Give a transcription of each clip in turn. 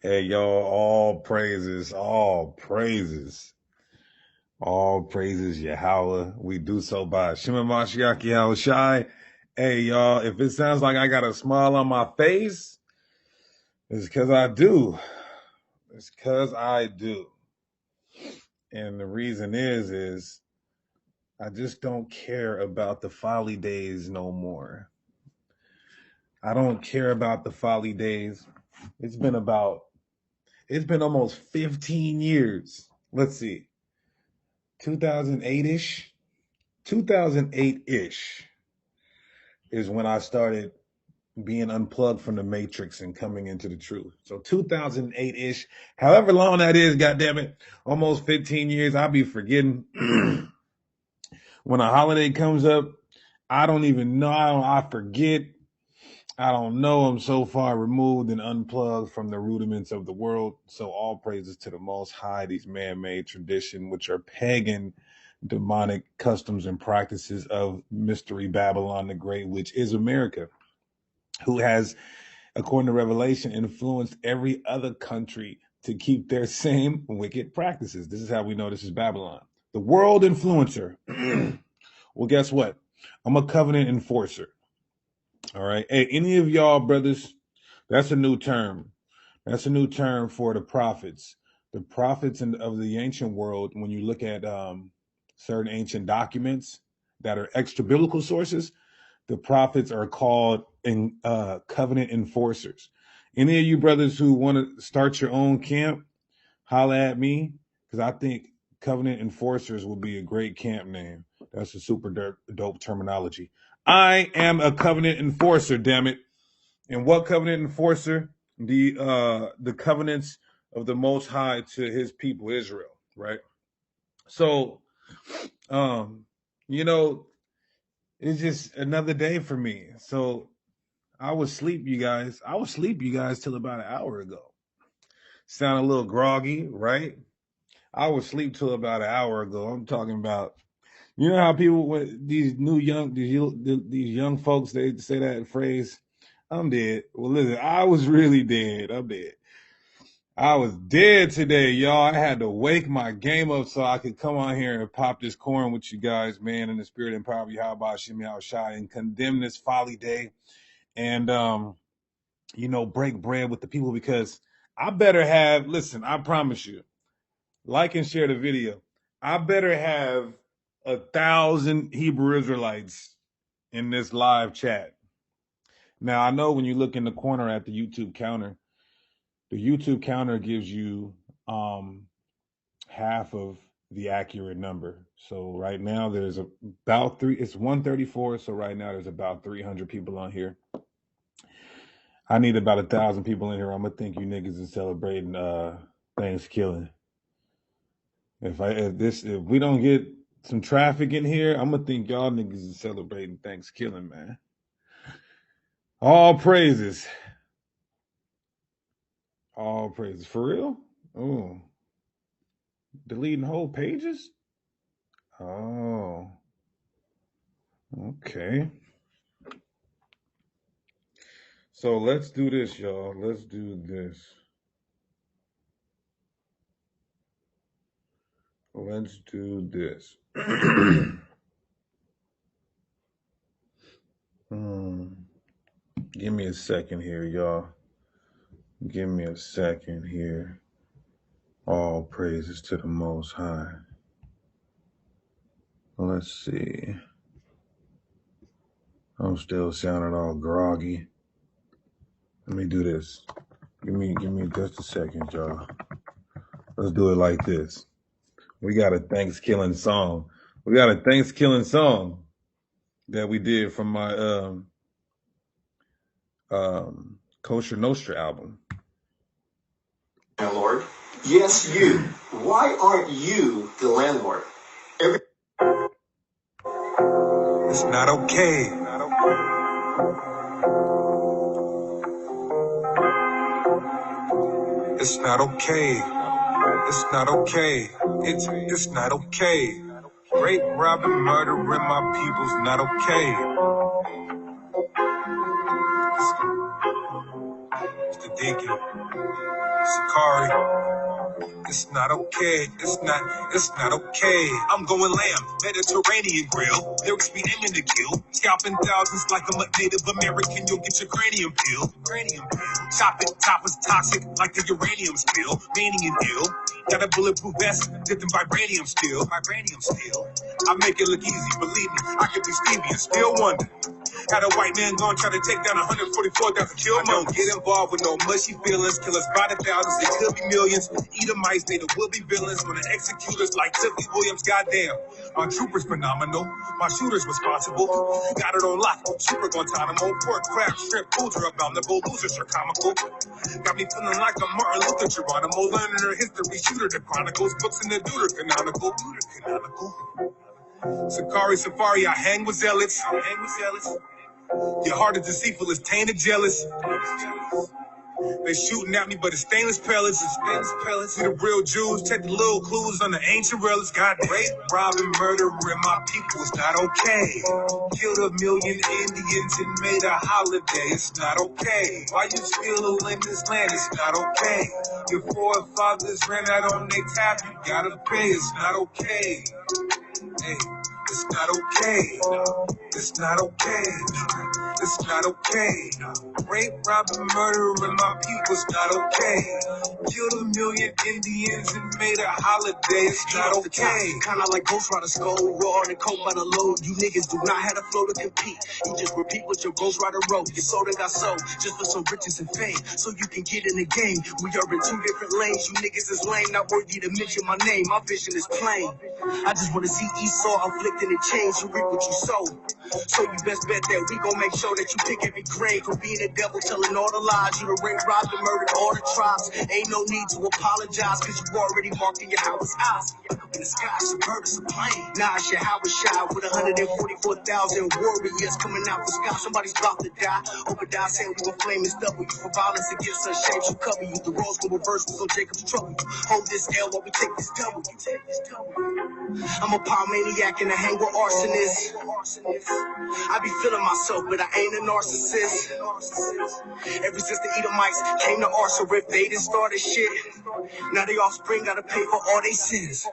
Hey, y'all, all praises, Yahweh. We do so by Shema Mashiach Yahweh Shai. Hey, y'all, if it sounds like I got a smile on my face, it's because I do. It's because I do. And the reason is I just don't care about the folly days no more. I don't care about the folly days. It's been almost 15 years. Let's see. 2008-ish 2008-ish is when I started being unplugged from the matrix and coming into the truth. So 2008-ish, however long that is, goddammit, almost 15 years. I'll be forgetting. When a holiday comes up, I don't even know. I forget. I don't know. I'm so far removed and unplugged from the rudiments of the world. So all praises to the Most High, these man-made tradition, which are pagan, demonic customs and practices of Mystery Babylon the Great, which is America, who has, according to Revelation, influenced every other country to keep their same wicked practices. This is how we know this is Babylon. The world influencer. Well, guess what? I'm a covenant enforcer. All right. Hey, any of y'all brothers, that's a new term. That's a new term for the prophets. The prophets of the ancient world, when you look at certain ancient documents that are extra biblical sources, the prophets are called covenant enforcers. Any of you brothers who want to start your own camp, holla at me, because I think covenant enforcers will be a great camp name. That's a super dope terminology. I am a covenant enforcer, damn it. And what covenant enforcer? The covenants of the Most High to his people Israel, right? So you know, it's just another day for me. So I was asleep, you guys. Till about an hour ago. Sound a little groggy, right? I was asleep till about an hour ago. I'm talking about, you know how people with these young folks, they say that phrase, I'm dead. Well, listen, I was really dead. I'm dead. I was dead today, y'all. I had to wake my game up so I could come on here and pop this corn with you guys, man, in the spirit and power of Yahweh Shemi Shai, and condemn this folly day and break bread with the people, because I better have, listen, I promise you, like and share the video. I better have 1,000 Hebrew Israelites in this live chat. Now, I know when you look in the corner at the YouTube counter gives you half of the accurate number. So right now there's it's 134. So right now there's about 300 people on here. I need about 1,000 people in here. I'm gonna think you niggas is celebrating Thankskilling. If we don't get some traffic in here, I'm gonna think y'all niggas is celebrating Thankskilling, man. All praises. All praises. For real? Oh. Deleting whole pages? Oh. Okay. So let's do this, y'all. Let's do this. Let's do this. Give me a second here, y'all. Give me a second here. All praises to the Most High. Let's see. I'm still sounding all groggy. Let me do this. Give me just a second, y'all. Let's do it like this. We got a Thankskilling song. That we did from my Kosher Nostra album. Landlord? Yes, you. Why aren't you the landlord? It's not okay. It's not okay. It's not okay. It's not okay. Rape, robbing, murdering my people's not okay. It's the deacon. Sakari. It's not okay. It's not okay. I'm going lamb, Mediterranean grill. Lyrics be aiming to kill. Scalping thousands like I'm a Native American. You'll get your cranium peeled. Chop it, top is toxic like the uranium spill. Meaning and ill. Got a bulletproof vest, dipped in vibranium steel. I make it look easy, believe me. I could be Stevie and still wonder. Had a white man gonna try to take down 144,000 kill. I don't get involved with no mushy feelings. Killers by the thousands, they could be millions. Edomites, they the will be villains. Gonna execute us like Tookie Williams, goddamn. My troopers phenomenal, my shooters responsible. Got it on lock, super Guantanamo. Pork, crab, shrimp, foods are abominable. Losers are comical. Got me feeling like a Martin Luther Geronimo. Learning her history, shooter the chronicles. Books in the Deuter canonical. Sakari Safari, I hang with zealots. Your heart is deceitful, it's tainted, jealous. They shooting at me, but it's stainless pellets. See the real Jews, check the little clues on the ancient relics. Got rape, robbing, murdering my people, it's not okay. Killed 1 million Indians and made a holiday, it's not okay. Why you still in this land, it's not okay. Your forefathers ran out on their tab, you gotta pay, it's not okay. Hey, it's not okay. It's not okay. It's not okay. Rape, robbing, murdering my people, it's not okay. Killed 1 million Indians and made a holiday, it's not okay. Kinda like Ghost Rider skull, raw and cold by the load. You niggas do not have the flow to compete. You just repeat what your Ghost Rider wrote. Your soul done got sold just for some riches and fame, so you can get in the game. We are in 2 different lanes. You niggas is lame, not worthy to mention my name. My vision is plain. I just wanna see Esau afflicting the chains. You reap what you sow. So you best bet that we gon' make sure that you pick every grain. From being a devil, telling all the lies. You done raped, robbed, and murdered all the tribes. Ain't no need to apologize, cause you already marked in your house eyes. In the sky, some birds, some plane. Nah, it's your Howard Shy with 144,000 warriors coming out the sky. Somebody's about to die. Obadiah saying we gon' flame this W for violence against us. Shapes will cover you. The roles will reverse, we gon' Jacob's trouble. Hold this L while we take this W. I'm a power maniac and I hang with arsonists. I be feeling myself, but I ain't a narcissist. Ever since the Edomites came to Arsarif, they done started shit. Now they offspring gotta pay for all they sins.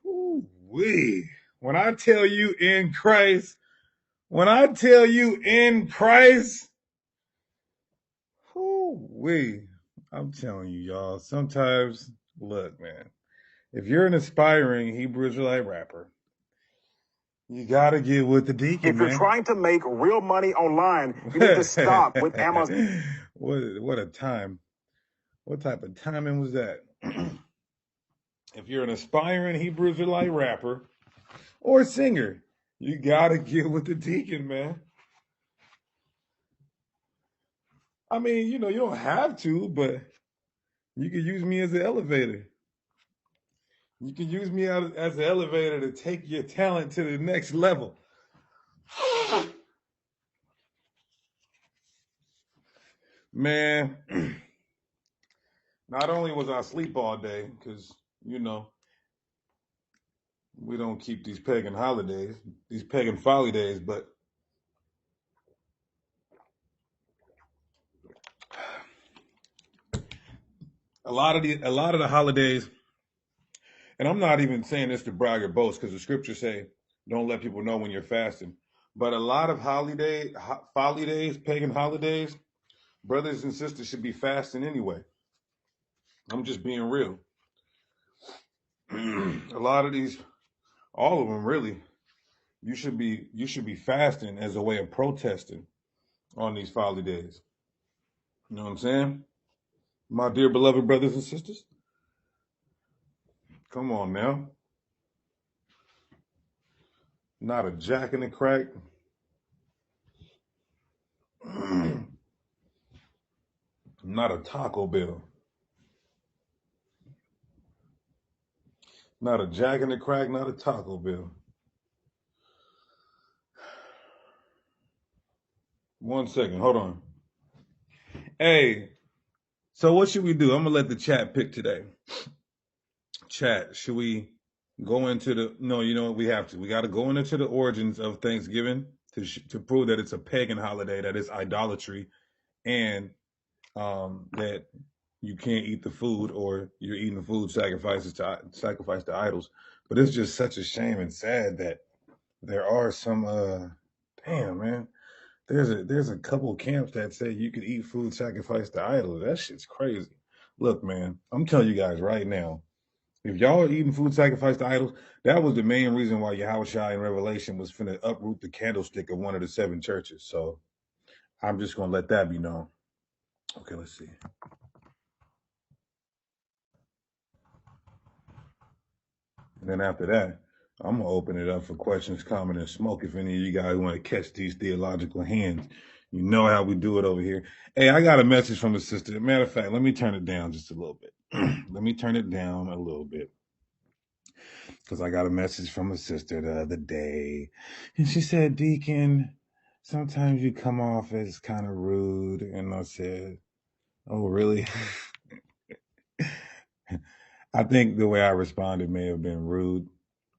Ooh-wee. When I tell you in Christ, ooh-wee. I'm telling you, y'all, sometimes, look, man, if you're an aspiring Hebrew Israelite rapper, you gotta get with the deacon, If you're man. trying to make real money online, you need to stop with Amazon. What a time. What type of timing was that? If you're an aspiring Hebrew Israelite rapper or singer, you gotta get with the deacon, man. I mean, you don't have to, but you can use me as an elevator. You can use me as an elevator to take your talent to the next level. Man, not only was I asleep all day, because, we don't keep these pagan holidays, these pagan folly days, but a lot of the holidays, and I'm not even saying this to brag or boast, because the scriptures say, don't let people know when you're fasting. But a lot of folly days, pagan holidays, brothers and sisters should be fasting anyway. I'm just being real. A lot of these, all of them really, you should be fasting as a way of protesting on these folly days. You know what I'm saying? My dear beloved brothers and sisters. Come on now. Not a Jack in the Crack. Not a Taco Bell. Not a Jack in the Crack, not a Taco Bell. 1 second, hold on. Hey, so what should we do? I'm going to let the chat pick today. Chat, should we go into no, you know what, we have to. We got to go into the origins of Thanksgiving to prove that it's a pagan holiday, that it's idolatry, and that you can't eat the food, or you're eating food sacrificed to idols. But it's just such a shame and sad that there are some damn man. There's a couple camps that say you could eat food sacrificed to idols. That shit's crazy. Look, man, I'm telling you guys right now, if y'all are eating food sacrificed to idols, that was the main reason why Yahushua in Revelation was finna uproot the candlestick of one of the seven churches. So I'm just gonna let that be known. Okay, let's see. And then after that, I'm gonna open it up for questions, comment, and smoke. If any of you guys want to catch these theological hands, you know how we do it over here. Hey, I got a message from a sister. Matter of fact, let me turn it down just a little bit. Let me turn it down a little bit, because I got a message from a sister the other day, and she said, "Deacon, sometimes you come off as kind of rude." And I said, "Oh, really?" I think the way I responded may have been rude,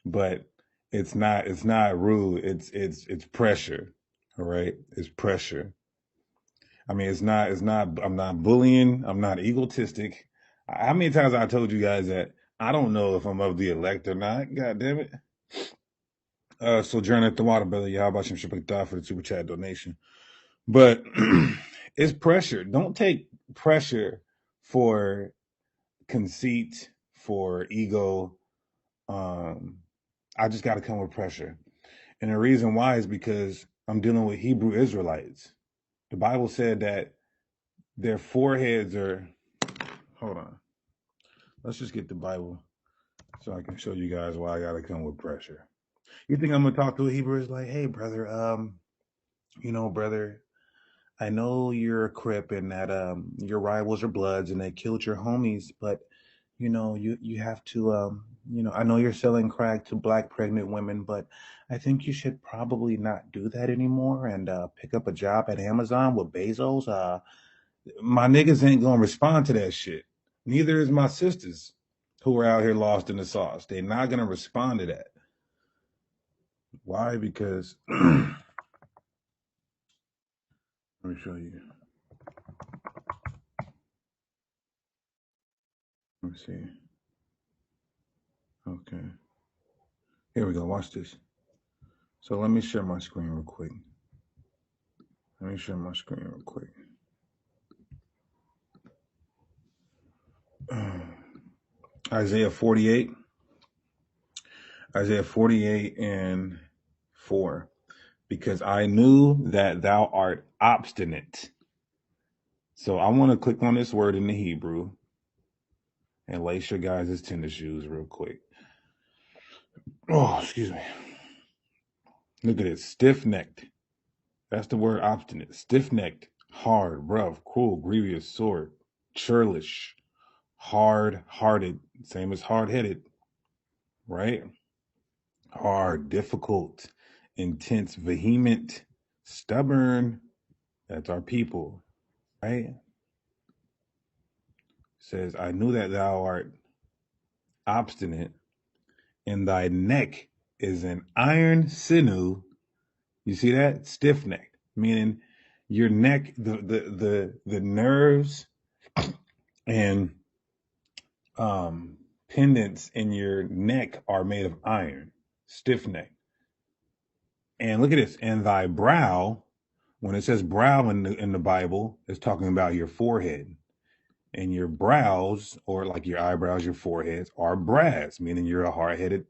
but it's not rude. It's pressure. All right. It's pressure. I mean, it's not I'm not bullying. I'm not egotistic. How many times I told you guys that I don't know if I'm of the elect or not? God damn it. Sojourner at the water, brother. Y'all about some shit for the super chat donation. But it's pressure. Don't take pressure for conceit, for ego. I just got to come with pressure. And the reason why is because I'm dealing with Hebrew Israelites. The Bible said that their foreheads are. Hold on. Let's just get the Bible so I can show you guys why I got to come with pressure. You think I'm going to talk to a Hebrew Israelite? Hey, brother, brother, I know you're a Crip and that your rivals are Bloods and they killed your homies, but you have to I know you're selling crack to black pregnant women, but I think you should probably not do that anymore and pick up a job at Amazon with Bezos. My niggas ain't gonna respond to that shit. Neither is my sisters who are out here lost in the sauce. They're not gonna respond to that. Why? Because let me show you. Let me see. Okay. Here we go. Watch this. So let me share my screen real quick. Isaiah 48. Isaiah 48 and 4. Because I knew that thou art obstinate. So I want to click on this word in the Hebrew and lace your guys' tennis shoes real quick. Oh, excuse me. Look at it. Stiff-necked. That's the word obstinate. Stiff-necked, hard, rough, cruel, grievous, sore, churlish, hard-hearted, same as hard-headed, right? Hard, difficult, intense, vehement, stubborn. That's our people, right? Says, I knew that thou art obstinate, and thy neck is an iron sinew. You see that? Stiff necked, meaning your neck, the nerves and pendants in your neck are made of iron, stiff neck. And look at this. And thy brow, when it says brow in the Bible, it's talking about your forehead. And your brows, or like your eyebrows, your foreheads, are brass, meaning you're a hard-headed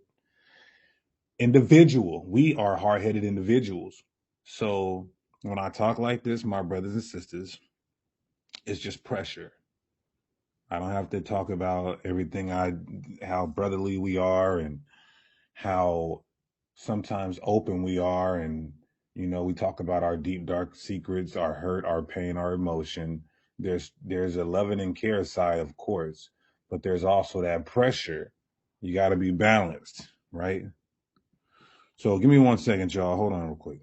individual. We are hard-headed individuals. So when I talk like this, my brothers and sisters, it's just pressure. I don't have to talk about everything how brotherly we are and how sometimes open we are, and we talk about our deep dark secrets, our hurt, our pain, our emotion. There's a loving and care side, of course, but there's also that pressure. You got to be balanced, right? So give me 1 second, y'all. Hold on real quick.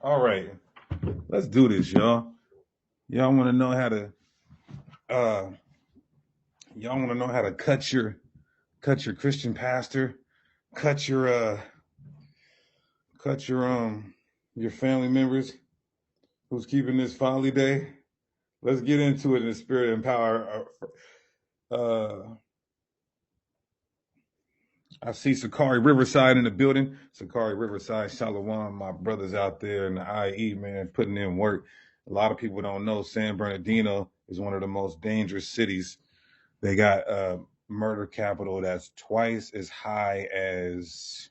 All right. Let's do this, y'all. Y'all want to know how to cut your Christian pastor, cut your family members who's keeping this folly day. Let's get into it in the spirit and power. I see Sakari Riverside in the building. Sakari Riverside, Shalom, my brothers out there in the IE, man, putting in work. A lot of people don't know San Bernardino is one of the most dangerous cities. They got a murder capital that's twice as high as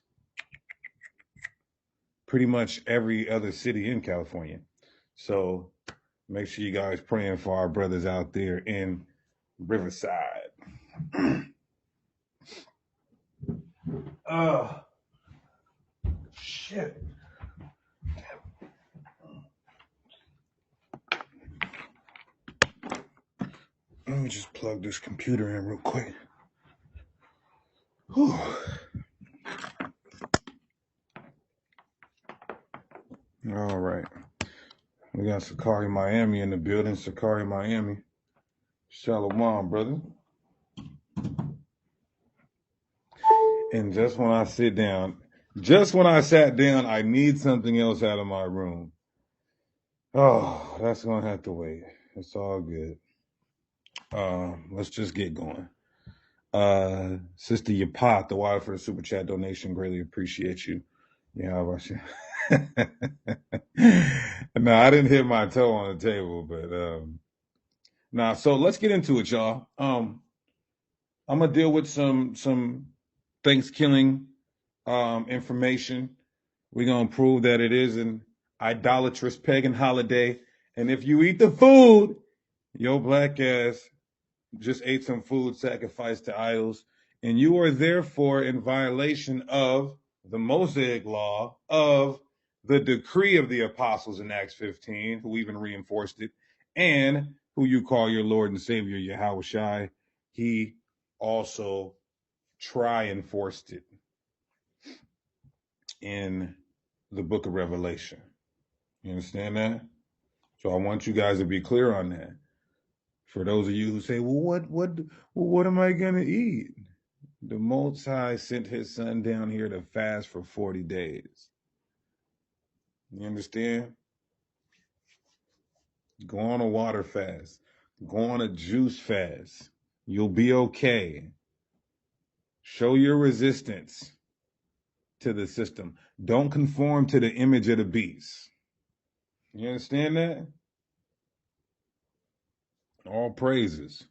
pretty much every other city in California. So make sure you guys praying for our brothers out there in Riverside. Oh, shit. Let me just plug this computer in real quick. Whew. All right. We got Sakari Miami in the building. Sakari Miami. Shalom, brother. And just when I sat down, I need something else out of my room. Oh, that's going to have to wait. It's all good. Let's just get going. Sister Yapat, the water for the super chat donation, greatly appreciate you. Yeah, no, I didn't hit my toe on the table, but so let's get into it, y'all. I'm gonna deal with some Thankskilling information. We're gonna prove that it is an idolatrous pagan holiday, and if you eat the food, your black ass just ate some food sacrificed to idols, and you are therefore in violation of the Mosaic law, of the decree of the apostles in Acts 15, who even reinforced it, and who you call your Lord and Savior, Yahweh Shai. He also enforced it in the book of Revelation. You understand that? So I want you guys to be clear on that. For those of you who say, well, what am I going to eat? The Most High sent his son down here to fast for 40 days. You understand? Go on a water fast. Go on a juice fast. You'll be okay. Show your resistance to the system. Don't conform to the image of the beast. You understand that? All praises.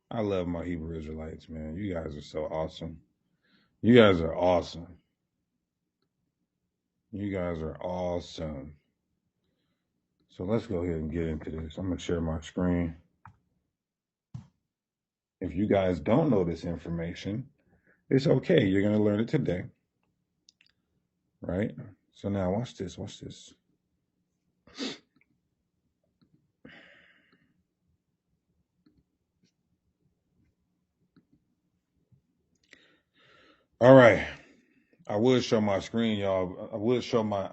I love my Hebrew Israelites, man. You guys are so awesome. You guys are awesome. You guys are awesome. So let's go ahead and get into this. I'm going to share my screen. If you guys don't know this information, it's okay. You're going to learn it today. Right? So now watch this. Watch this. All right. I would show my screen, y'all. I would show my...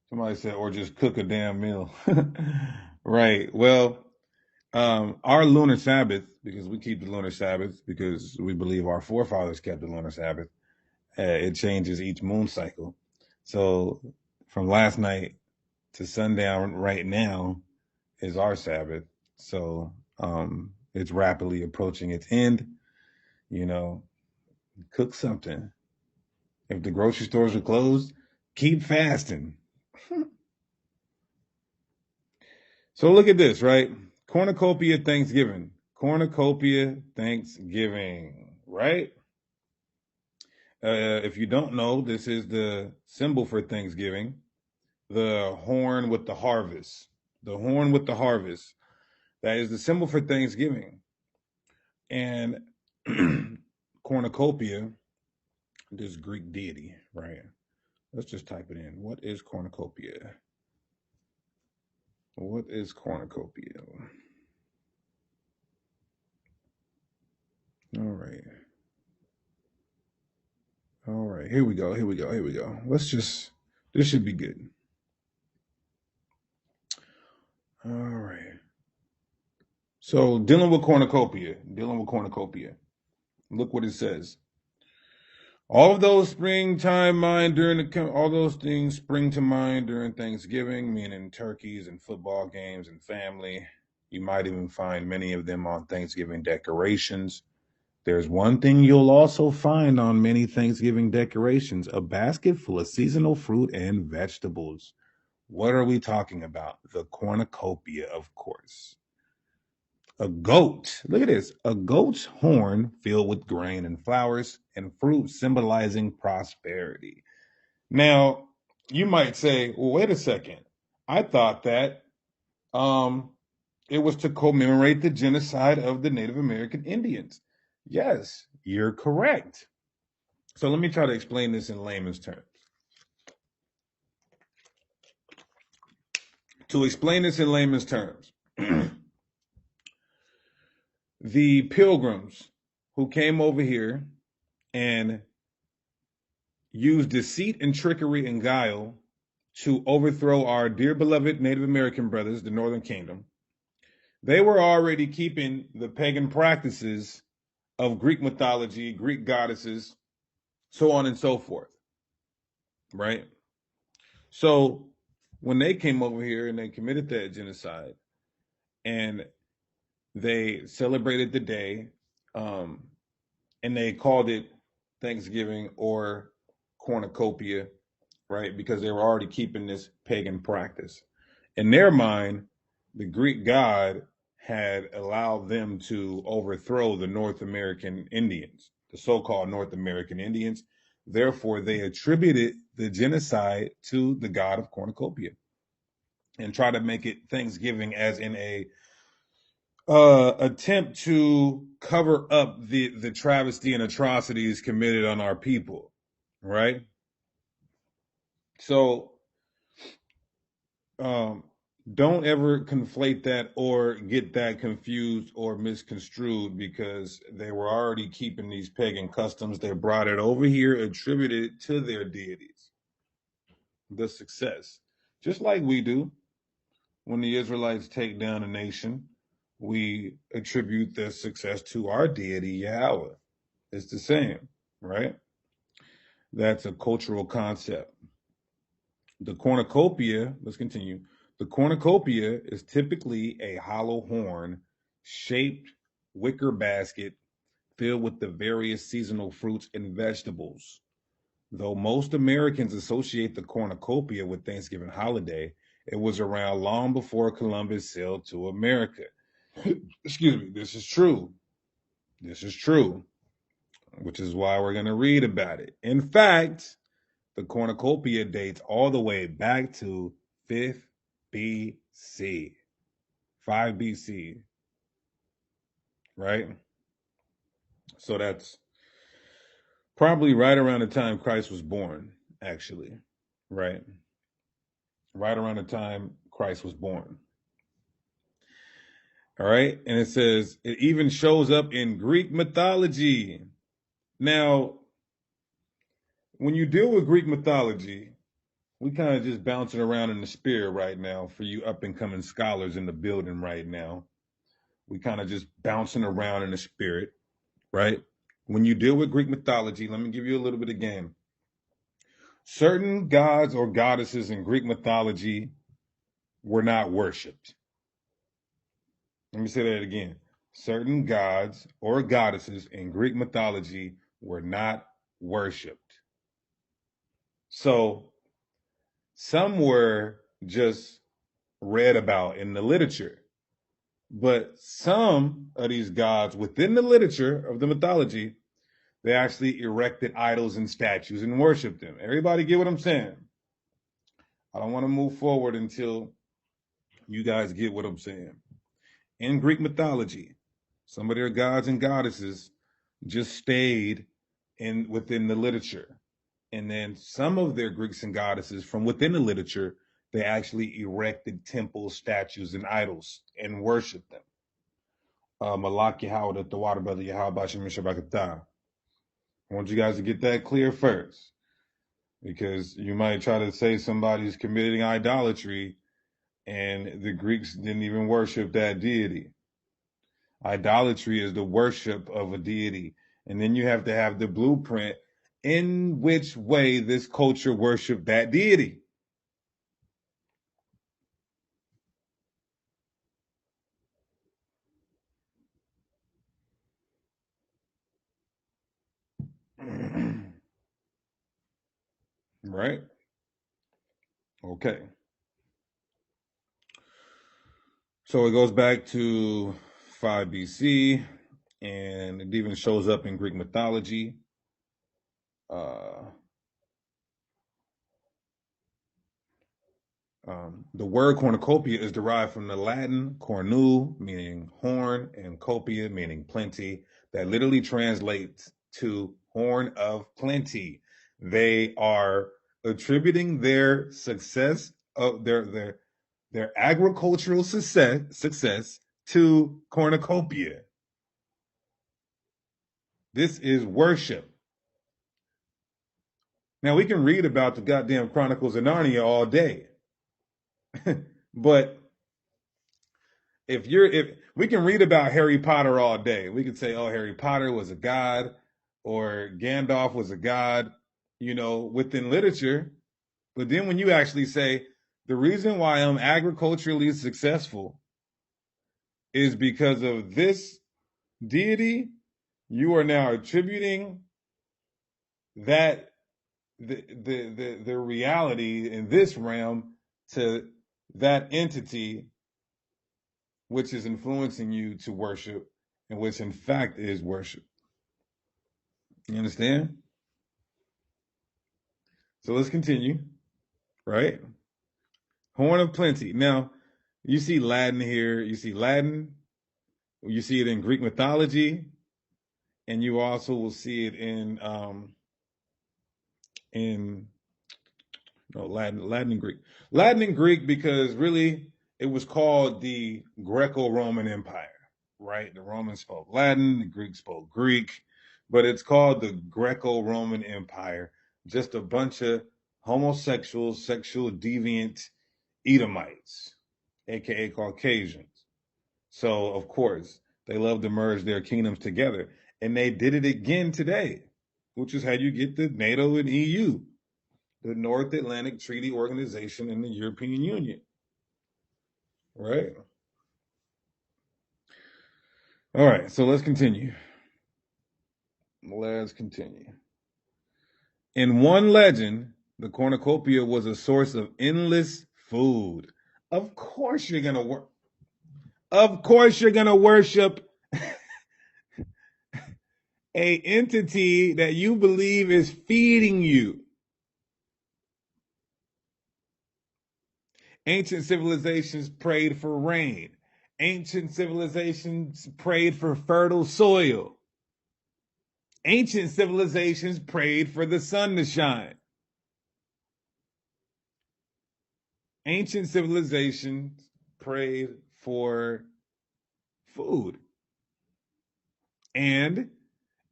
somebody said, or just cook a damn meal. Right. Well, our lunar Sabbath, because we keep the lunar Sabbath, because we believe our forefathers kept the lunar Sabbath, it changes each moon cycle. So from last night to sundown right now is our Sabbath. So it's rapidly approaching its end. You know, cook something. If the grocery stores are closed, keep fasting. So look at this, right? Cornucopia Thanksgiving. Cornucopia Thanksgiving, right? If you don't know, this is the symbol for Thanksgiving. The horn with the harvest. The horn with the harvest. That is the symbol for Thanksgiving. And cornucopia, this Greek deity, right? Let's just type it in. What is cornucopia? What is cornucopia? All right. right, here we go. This should be good. All right. So dealing with cornucopia. Look what it says. All of those spring to mind during Thanksgiving, meaning turkeys and football games and family. You might even find many of them on Thanksgiving decorations. There's one thing you'll also find on many Thanksgiving decorations: a basket full of seasonal fruit and vegetables. What are we talking about? The cornucopia, of course. A goat. Look at this. A goat's horn filled with grain and flowers and fruit symbolizing prosperity. Now, you might say, well, wait a second. I thought that um, it was to commemorate the genocide of the Native American Indians. Yes, you're correct. So let me try to explain this in layman's terms. To explain this in layman's terms, the pilgrims who came over here and used deceit and trickery and guile to overthrow our dear beloved Native American brothers, the Northern Kingdom, they were already keeping the pagan practices of Greek mythology, Greek goddesses, so on and so forth, right? So when they came over here and they committed that genocide and they celebrated the day, and they called it Thanksgiving or cornucopia, right? Because they were already keeping this pagan practice. In their mind, the Greek god had allowed them to overthrow the North American Indians, the so-called North American Indians. Therefore, they attributed the genocide to the god of cornucopia and try to make it Thanksgiving as in a attempt to cover up the travesty and atrocities committed on our people, right? So um, don't ever conflate that or get that confused or misconstrued, because they were already keeping these pagan customs. They brought it over here, attributed it to their deities, the success, just like we do. When the Israelites take down a nation, we attribute their success to our deity, Yahweh. It's the same, right? That's a cultural concept. The cornucopia, let's continue. The cornucopia is typically a hollow horn shaped wicker basket filled with the various seasonal fruits and vegetables. Though most Americans associate the cornucopia with Thanksgiving holiday, it was around long before Columbus sailed to America. Excuse me, this is true. This is true, which is why we're going to read about it. In fact, the cornucopia dates all the way back to 5th BC. 5 BC, right? So that's probably right around the time Christ was born, actually, right? Right around the time Christ was born. All right. And it says it even shows up in Greek mythology. Now, when you deal with Greek mythology, we kind of just bouncing around in the spirit right now for you up and coming scholars in the building right now. We kind of just bouncing around in the spirit, right? When you deal with Greek mythology, let me give you a little bit of game. Certain gods or goddesses in Greek mythology were not worshipped. Let me say that again. Certain gods or goddesses in Greek mythology were not worshipped. So some were just read about in the literature. But some of these gods within the literature of the mythology, they actually erected idols and statues and worshiped them. Everybody get what I'm saying? I don't want to move forward until you guys get what I'm saying. In Greek mythology, some of their gods and goddesses just stayed within the literature. And then some of their Greeks and goddesses from within the literature, they actually erected temples, statues, and idols and worshiped them. Malak Yahweh, the water brother Yahweh Bashim Shabakatah. I want you guys to get that clear first. because you might try to say somebody's committing idolatry, and the Greeks didn't even worship that deity. Idolatry is the worship of a deity. And then you have to have the blueprint in which way this culture worshiped that deity. Right? Okay. So it goes back to 5 BC, and it even shows up in Greek mythology. Uh, the word cornucopia is derived from the Latin cornu, meaning horn, and copia, meaning plenty, that literally translates to horn of plenty. They are attributing their success of their agricultural success to cornucopia. This is worship. Now we can read about the goddamn Chronicles of Narnia all day, but if we can read about Harry Potter all day, we could say, oh, Harry Potter was a god, or Gandalf was a god, within literature. But then when you actually say the reason why I'm agriculturally successful is because of this deity, you are now attributing that the reality in this realm to that entity which is influencing you to worship, and which in fact is worship. You understand? So let's continue, right? Horn of plenty. Now, you see Latin here, you see Latin, you see it in Greek mythology, and you also will see it in no Latin and Greek. Latin and Greek because really it was called the Greco-Roman Empire, right? The Romans spoke Latin, the Greeks spoke Greek, but it's called the Greco-Roman Empire. Just a bunch of homosexual, sexual deviant Edomites, aka Caucasians. So of course they love to merge their kingdoms together, and they did it again today, which is how you get the NATO and EU, the North Atlantic Treaty Organization, and the European Union. Right? All right, so let's continue. Let's continue. In one legend, the cornucopia was a source of endless food. Of course you're gonna work. Of course you're gonna worship a entity that you believe is feeding you. Ancient civilizations prayed for rain. Ancient civilizations prayed for fertile soil. Ancient civilizations prayed for the sun to shine. Ancient civilizations prayed for food. And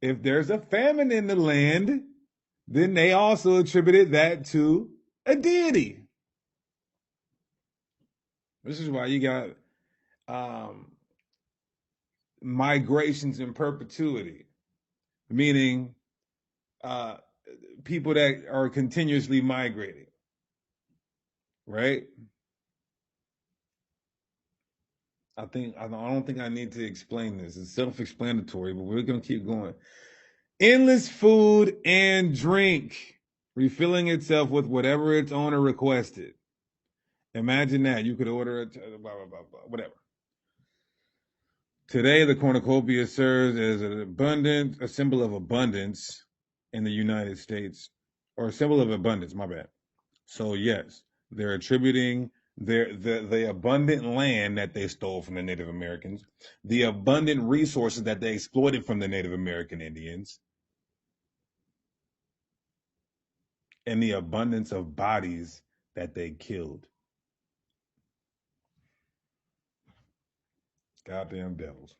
if there's a famine in the land, then they also attributed that to a deity. This is why you got um, migrations in perpetuity, meaning uh, people that are continuously migrating, right? I don't think I need to explain this. It's self-explanatory, but we're gonna keep going. Endless food and drink, refilling itself with whatever its owner requested. Imagine that you could order it, blah blah blah blah, whatever. Today, the cornucopia serves as a symbol of abundance in the United States, or a symbol of abundance. My bad. So yes, they're attributing the abundant land that they stole from the Native Americans, the abundant resources that they exploited from the Native American Indians, and the abundance of bodies that they killed. Goddamn devils.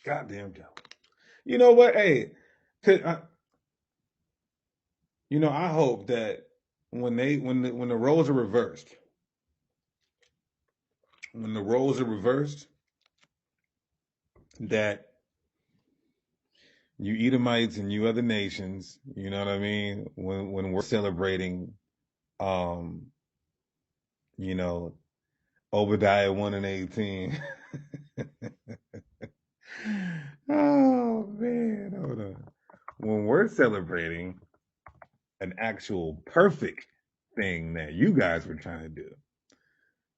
Goddamn devils. You know what? Hey, could, You know, I hope that when the roles are reversed, when the roles are reversed, that you Edomites and you other nations, you know what I mean, when we're celebrating, um, you know, Obadiah 1:18. Oh man, hold on. When we're celebrating an actual perfect thing that you guys were trying to do,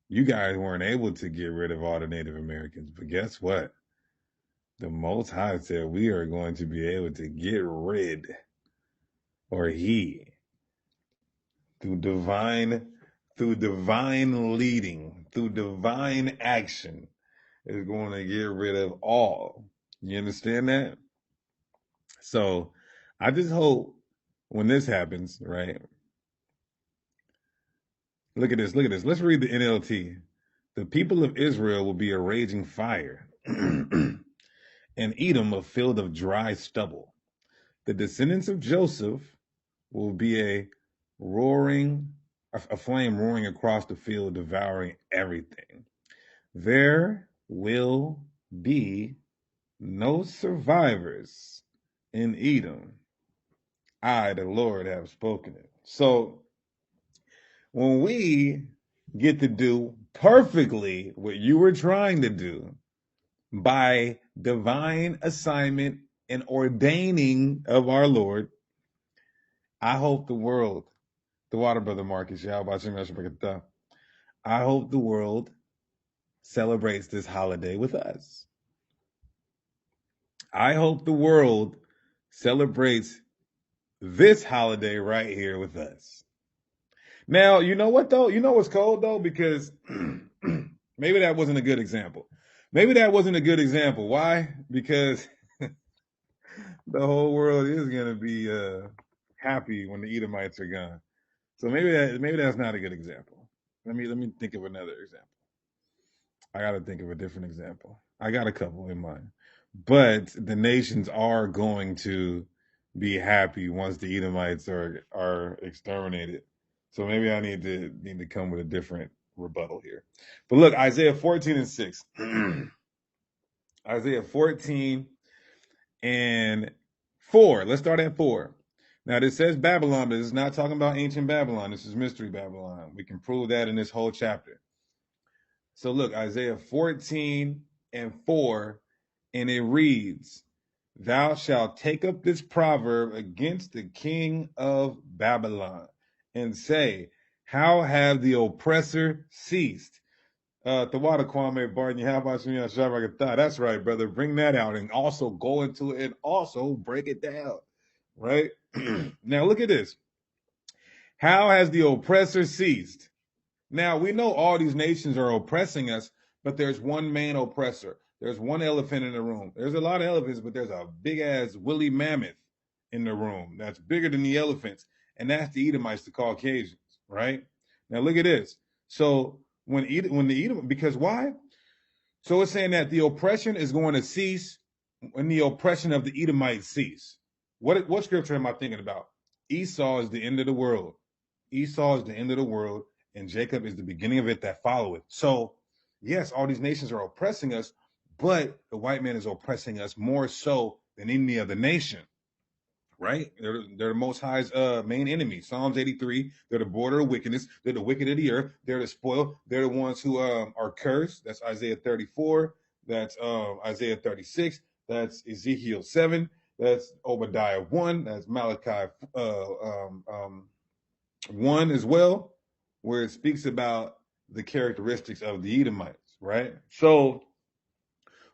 you guys weren't able to get rid of all the Native Americans. But guess what? The Most High said we are going to be able to get rid, or He, through divine, leading, through divine action, is going to get rid of all. You understand that? So I just hope when this happens, right? Look at this. Look at this. Let's read the NLT. The people of Israel will be a raging fire, and Edom a field of dry stubble. The descendants of Joseph will be a flame roaring across the field, devouring everything. There will be no survivors in Edom. I, the Lord, have spoken it. So when we get to do perfectly what you were trying to do by divine assignment and ordaining of our Lord, I hope the world, the water brother Marcus, I hope the world celebrates this holiday with us. I hope the world celebrates this holiday right here with us. Now, you know what though? You know what's cold though? Because maybe that wasn't a good example. Maybe that wasn't a good example. Why? Because the whole world is gonna be happy when the Edomites are gone. So maybe that's not a good example. Let me think of another example. I got to think of a different example. I got a couple in mind, but the nations are going to be happy once the Edomites are exterminated. So maybe I need to come with a different rebuttal here. But look, Isaiah 14:6. Isaiah 14:4. Let's start at 4. Now, this says Babylon, but this is not talking about ancient Babylon. This is mystery Babylon. We can prove that in this whole chapter. So look, Isaiah 14:4, and it reads, Thou shalt take up this proverb against the king of Babylon and say, How have the oppressor ceased? Tawada Kwame Barton, how about you? That's right, brother. Bring that out and also go into it and also break it down. Right? Now look at this. How has the oppressor ceased? Now, we know all these nations are oppressing us, but there's one main oppressor. There's one elephant in the room. There's a lot of elephants, but there's a big ass woolly mammoth in the room that's bigger than the elephants, and that's the Edomites, the Caucasians, right? Now, look at this. So, when the Edom, because why? So it's saying that the oppression is going to cease when the oppression of the Edomites cease. What scripture am I thinking about? Esau is the end of the world. Esau is the end of the world, and Jacob is the beginning of it that followeth. So, yes, all these nations are oppressing us, but the white man is oppressing us more so than any other nation, right? They're the Most High's main enemy. Psalms 83, they're the border of wickedness. They're the wicked of the earth. They're the spoiled. They're the ones who are cursed. That's Isaiah 34. That's Isaiah 36. That's Ezekiel 7. That's Obadiah 1. That's Malachi 1 as well, where it speaks about the characteristics of the Edomites, right? So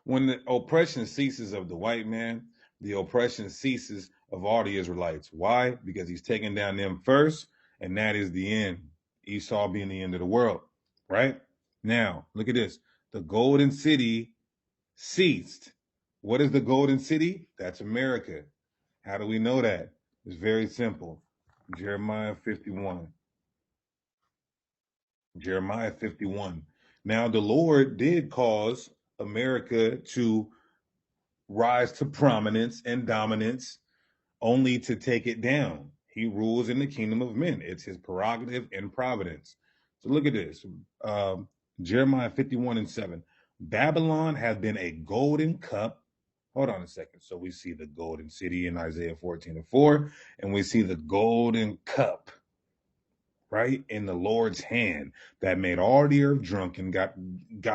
when the oppression ceases of the white man, the oppression ceases of all the Israelites. Why? Because he's taking down them first, and that is the end. Esau being the end of the world, right? Now, look at this. The golden city ceased. What is the golden city? That's America. How do we know that? It's very simple. Jeremiah 51. Jeremiah 51. Now, the Lord did cause America to rise to prominence and dominance only to take it down. He rules in the kingdom of men. It's his prerogative and providence. So look at this. Jeremiah 51:7. Babylon has been a golden cup. Hold on a second. So we see the golden city in Isaiah 14:4, and we see the golden cup, right, in the Lord's hand that made all the earth drunken. Got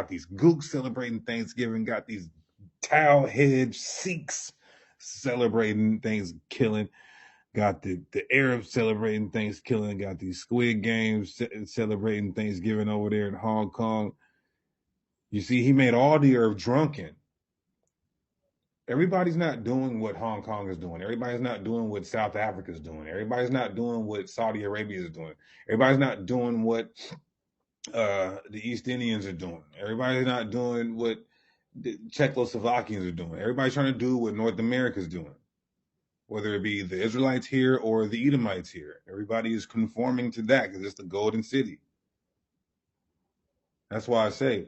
these gooks celebrating Thanksgiving. Got these towel-head Sikhs celebrating Thanksgiving. Got the Arabs celebrating Thanksgiving. Got these Squid Games celebrating Thanksgiving over there in Hong Kong. You see, he made all the earth drunken. Everybody's not doing what Hong Kong is doing. Everybody's not doing what South Africa is doing. Everybody's not doing what Saudi Arabia is doing. Everybody's not doing what the East Indians are doing. Everybody's not doing what the Czechoslovakians are doing. Everybody's trying to do what North America is doing, whether it be the Israelites here or the Edomites here. Everybody is conforming to that because it's the golden city. That's why I say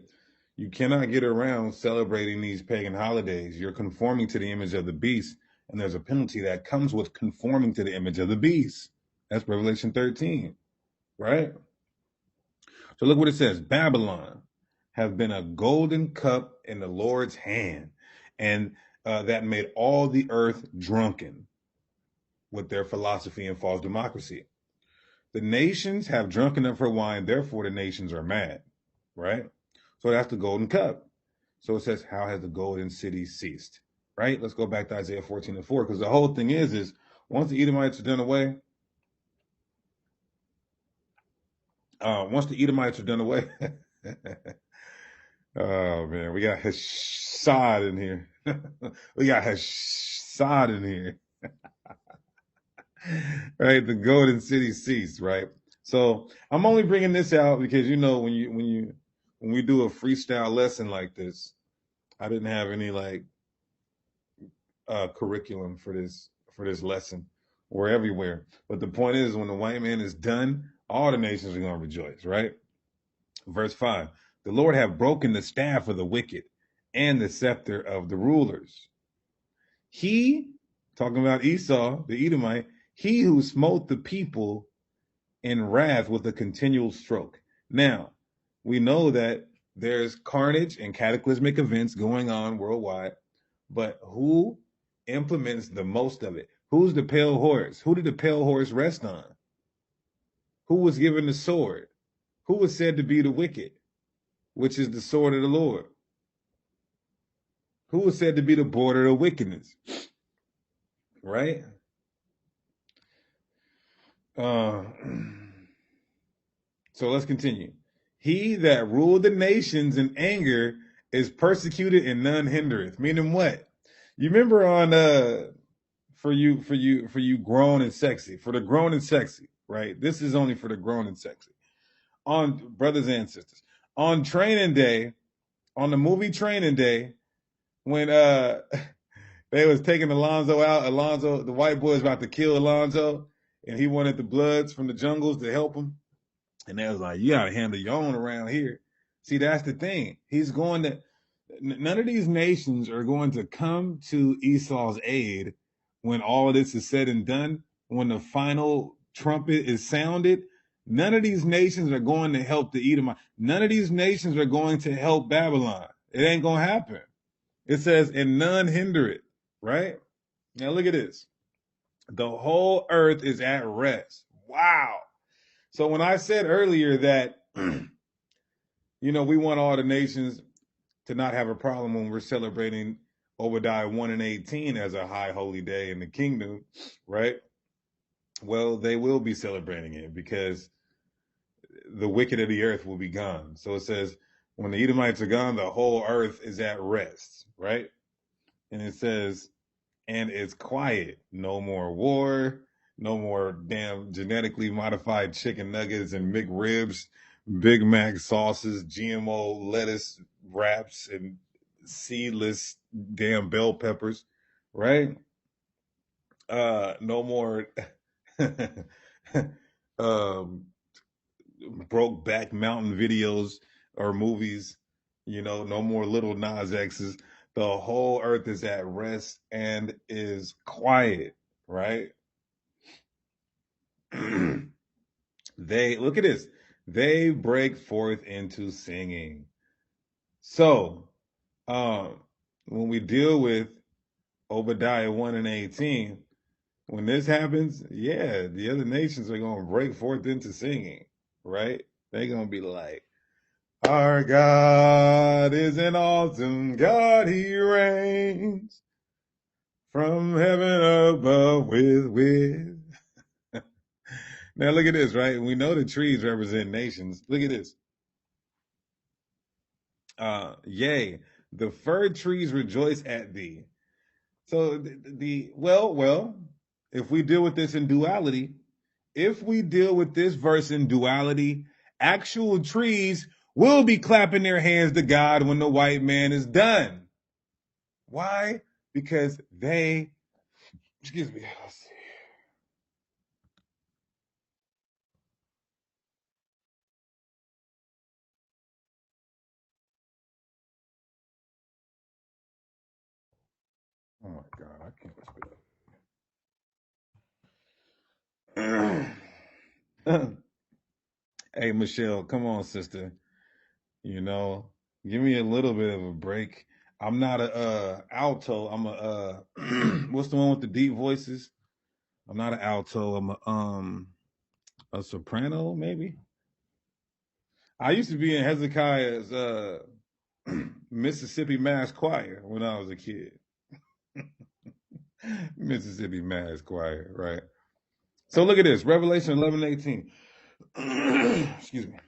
you cannot get around celebrating these pagan holidays. You're conforming to the image of the beast, and there's a penalty that comes with conforming to the image of the beast. That's Revelation 13, right? So look what it says. Babylon has been a golden cup in the Lord's hand, and that made all the earth drunken with their philosophy and false democracy. The nations have drunken up her wine, therefore the nations are mad, right? So that's the golden cup. So it says, how has the golden city ceased, right? Let's go back to Isaiah 14:4, because the whole thing is once the Edomites are done away, oh man, we got Hashad in here. We got Hashad in here. Right, the golden city ceased, right? So I'm only bringing this out because when we do a freestyle lesson like this, I didn't have any like curriculum for this lesson. We're everywhere, but the point is, when the white man is done, all the nations are going to rejoice, right? Verse 5: the Lord have broken the staff of the wicked and the scepter of the rulers. He, talking about Esau, the Edomite, he who smote the people in wrath with a continual stroke. Now, we know that there's carnage and cataclysmic events going on worldwide, but who implements the most of it? Who's the pale horse? Who did the pale horse rest on? Who was given the sword? Who was said to be the wicked, which is the sword of the Lord? Who was said to be the border of wickedness? Right? So let's continue. He that ruled the nations in anger is persecuted and none hindereth. Meaning what? You remember on for you grown and sexy, for the grown and sexy, right? This is only for the grown and sexy. On brothers and sisters. On Training Day, on the movie Training Day, when they was taking Alonzo out, the white boy was about to kill Alonzo, and he wanted the Bloods from the jungles to help him. And they was like, you got to handle your own around here. See, that's the thing. None of these nations are going to come to Esau's aid when all of this is said and done, when the final trumpet is sounded. None of these nations are going to help the Edomite. None of these nations are going to help Babylon. It ain't going to happen. It says, and none hinder it, right? Now look at this. The whole earth is at rest. Wow. So when I said earlier that, we want all the nations to not have a problem when we're celebrating Obadiah 1:18 as a high holy day in the kingdom, right? Well, they will be celebrating it because the wicked of the earth will be gone. So it says, when the Edomites are gone, the whole earth is at rest, right? And it says, and it's quiet. No more war. No more damn genetically modified chicken nuggets and McRibs, Big Mac sauces, GMO lettuce wraps, and seedless damn bell peppers, right? No more broke back mountain videos or movies, no more little Nas X's. The whole earth is at rest and is quiet, right? They, look at this, they break forth into singing. So, when we deal with Obadiah 1 and 18, when this happens, yeah, the other nations are going to break forth into singing, right? They're going to be like, our God is an awesome God. He reigns from heaven above with. Now look at this, right? We know the trees represent nations. Look at this. Yea, the fir trees rejoice at thee. So well, if we deal with this in duality, if we deal with this verse in duality, actual trees will be clapping their hands to God when the white man is done. Why? Because they, excuse me, let's see. Oh my God, I can't whisper. Hey, Michelle, come on, sister. You know, give me a little bit of a break. I'm not a alto. I'm a what's the one with the deep voices? I'm not an alto. I'm a soprano, maybe. I used to be in Hezekiah's Mississippi Mass Choir when I was a kid. Mississippi Mass Choir, right? So look at this, Revelation 11:18. Excuse me.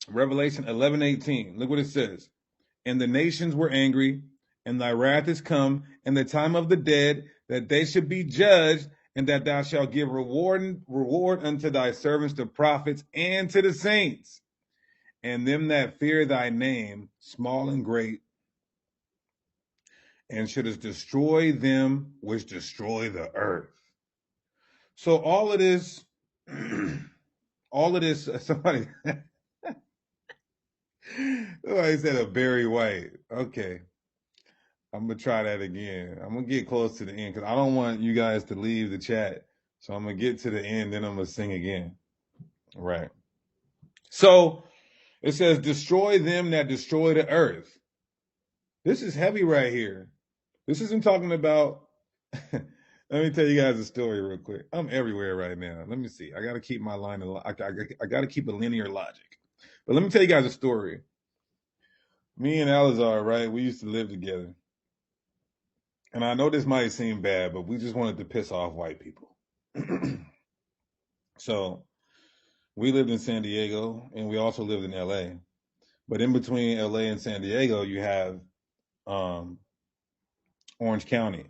Revelation 11:18. Look what it says. And the nations were angry, and thy wrath is come, and the time of the dead, that they should be judged, and that thou shalt give reward unto thy servants, the prophets, and to the saints, and them that fear thy name, small and great, and shouldest destroy them which destroy the earth. So all of this, somebody, somebody said a Barry White. Okay. I'm gonna try that again. I'm gonna get close to the end because I don't want you guys to leave the chat. So I'm gonna get to the end, then I'm gonna sing again. Right. So it says, "Destroy them that destroy the earth." This is heavy right here. This isn't talking about. Let me tell you guys a story real quick. I'm everywhere right now. Let me see. I gotta keep my line. I gotta keep a linear logic. But let me tell you guys a story. Me and Alizar, right? We used to live together. And I know this might seem bad, but we just wanted to piss off white people. So we lived in San Diego and we also lived in LA. But in between LA and San Diego, you have um, Orange County.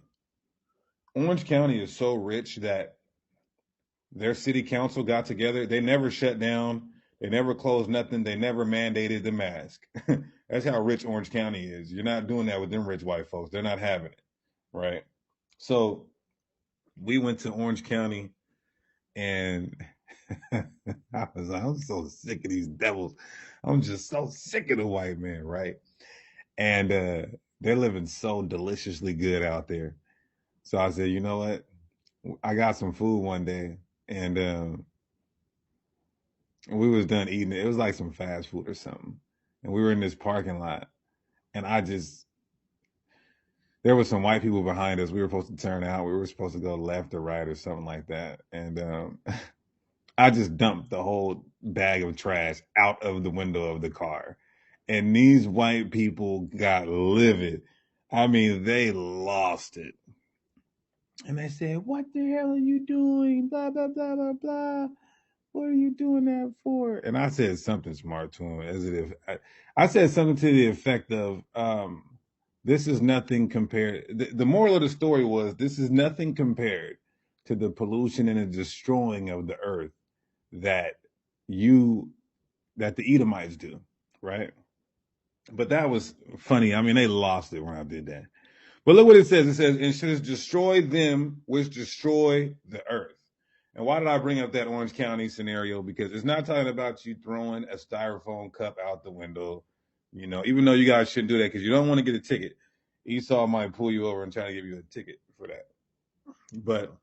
Orange County is so rich that their city council got together. They never shut down. They never closed nothing. They never mandated the mask. That's how rich Orange County is. You're not doing that with them rich white folks. They're not having it. Right. So we went to Orange County and I'm so sick of these devils. I'm just so sick of the white man, right? And they're living so deliciously good out there. So I said, you know what? I got some food one day, and we was done eating it. It was like some fast food or something, and we were in this parking lot, and there was some white people behind us. We were supposed to turn out. We were supposed to go left or right or something like that, and I just dumped the whole bag of trash out of the window of the car. And these white people got livid. I mean, they lost it. And they said, "What the hell are you doing? Blah, blah, blah, blah, blah. What are you doing that for?" And I said something smart to him, as if I said something to the effect of, this is nothing compared. The moral of the story was, this is nothing compared to the pollution and the destroying of the earth that that the Edomites do, right? But that was funny. I mean, they lost it when I did that. But look what it says. It says, "And should destroy them which destroy the earth." And why did I bring up that Orange County scenario? Because it's not talking about you throwing a styrofoam cup out the window, even though you guys shouldn't do that because you don't want to get a ticket. Esau might pull you over and try to give you a ticket for that. But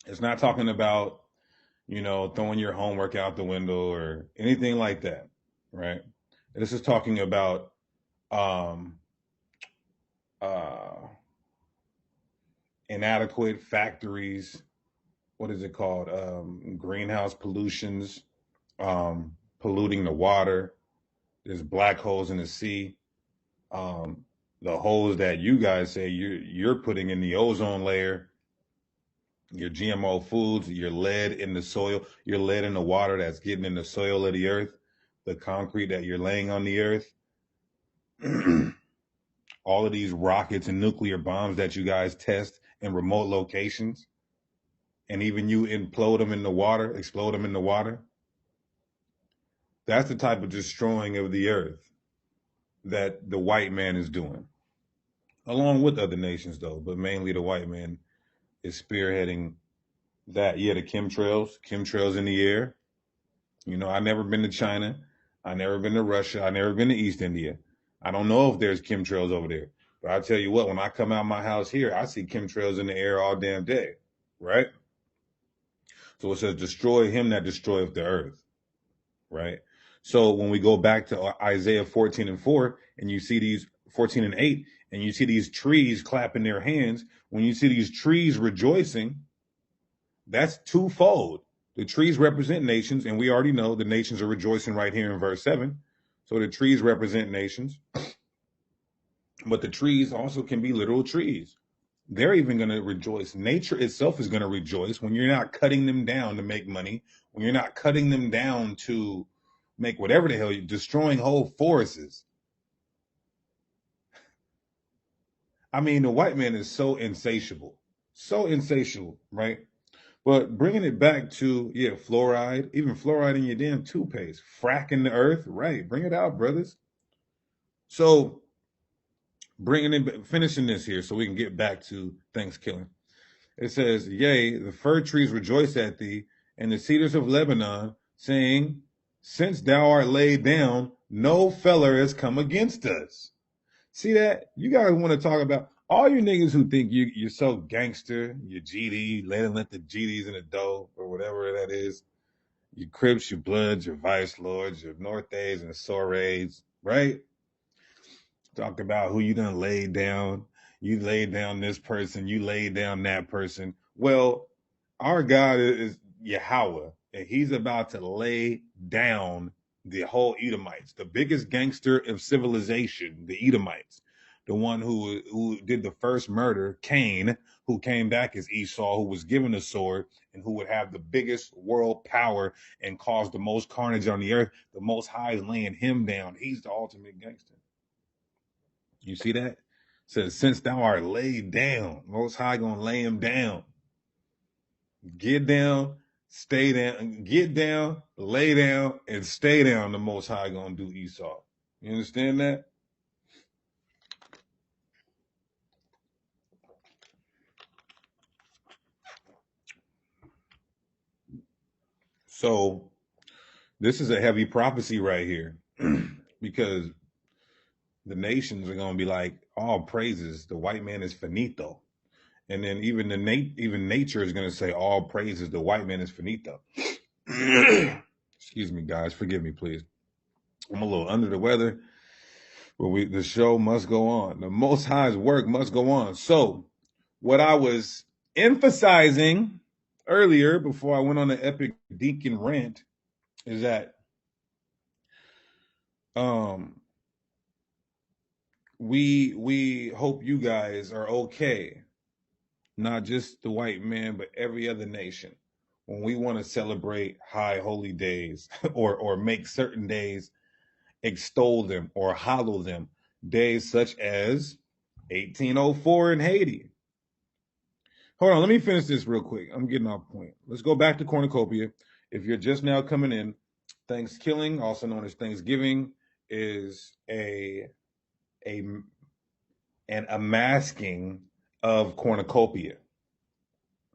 it's not talking about throwing your homework out the window or anything like that, right? This is talking about um, uh, inadequate factories. What is it called? Greenhouse pollutions, polluting the water. There's black holes in the sea. Um, the holes that you guys say you're putting in the ozone layer, your GMO foods, your lead in the soil, your lead in the water that's getting in the soil of the earth, the concrete that you're laying on the earth, all of these rockets and nuclear bombs that you guys test in remote locations, and even you implode them in the water, explode them in the water. That's the type of destroying of the earth that the white man is doing, along with other nations, though, but mainly the white man is spearheading that. Yeah, the chemtrails in the air. I never been to China. I never been to Russia. I never been to East India. I don't know if there's chemtrails over there. But I tell you what, when I come out my house here, I see chemtrails in the air all damn day, right? So it says, destroy him that destroyeth the earth, right? So when we go back to Isaiah 14:4, and you see these 14:8, and you see these trees clapping their hands, when you see these trees rejoicing, that's twofold. The trees represent nations, and we already know the nations are rejoicing right here in verse 7. So the trees represent nations, but the trees also can be literal trees. They're even going to rejoice. Nature itself is going to rejoice when you're not cutting them down to make money, when you're not cutting them down to make whatever the hell you're destroying whole forests. I mean, the white man is so insatiable, right? But bringing it back to, fluoride, even fluoride in your damn toothpaste, fracking the earth, right? Bring it out, brothers. So finishing this here so we can get back to Thankskilling. It says, yea, the fir trees rejoice at thee, and the cedars of Lebanon, saying, since thou art laid down, no feller has come against us. See that? You guys want to talk about all you niggas who think you're so gangster, your GD, let the GDs in the dough, or whatever that is. Your Crips, your Bloods, your Vice Lords, your Northays and Sorays, right? Talk about who you done laid down. You laid down this person. You laid down that person. Well, our God is Yahweh, and he's about to lay down the whole Edomites, the biggest gangster of civilization, the Edomites, the one who did the first murder, Cain, who came back as Esau, who was given a sword, and who would have the biggest world power and cause the most carnage on the earth. The Most High is laying him down. He's the ultimate gangster. You see that? It says, since thou art laid down, Most High gonna lay him down. Get down, stay down, get down, lay down, and stay down. The Most High gonna do Esau. You understand that? So this is a heavy prophecy right here, because the nations are gonna be like, all praises, the white man is finito. And then even even nature is gonna say, all praises, the white man is finito. Excuse me, guys. Forgive me, please. I'm a little under the weather, but the show must go on. The Most High's work must go on. So, what I was emphasizing earlier before I went on the epic deacon rant is that we hope you guys are okay, not just the white man, but every other nation. When we want to celebrate high holy days or make certain days, extol them or hallow them, days such as 1804 in Haiti. Hold on, let me finish this real quick. I'm getting off point. Let's go back to cornucopia. If you're just now coming in, Thankskilling, also known as Thanksgiving, is a masking of cornucopia,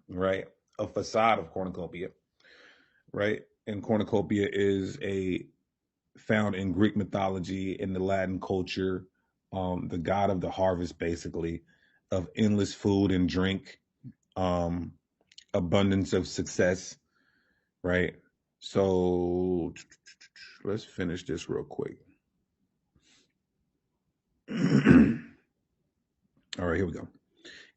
right? A facade of cornucopia, right? And cornucopia is found in Greek mythology, in the Latin culture, the god of the harvest, basically, of endless food and drink, abundance of success, right? So let's finish this real quick. All right, here we go.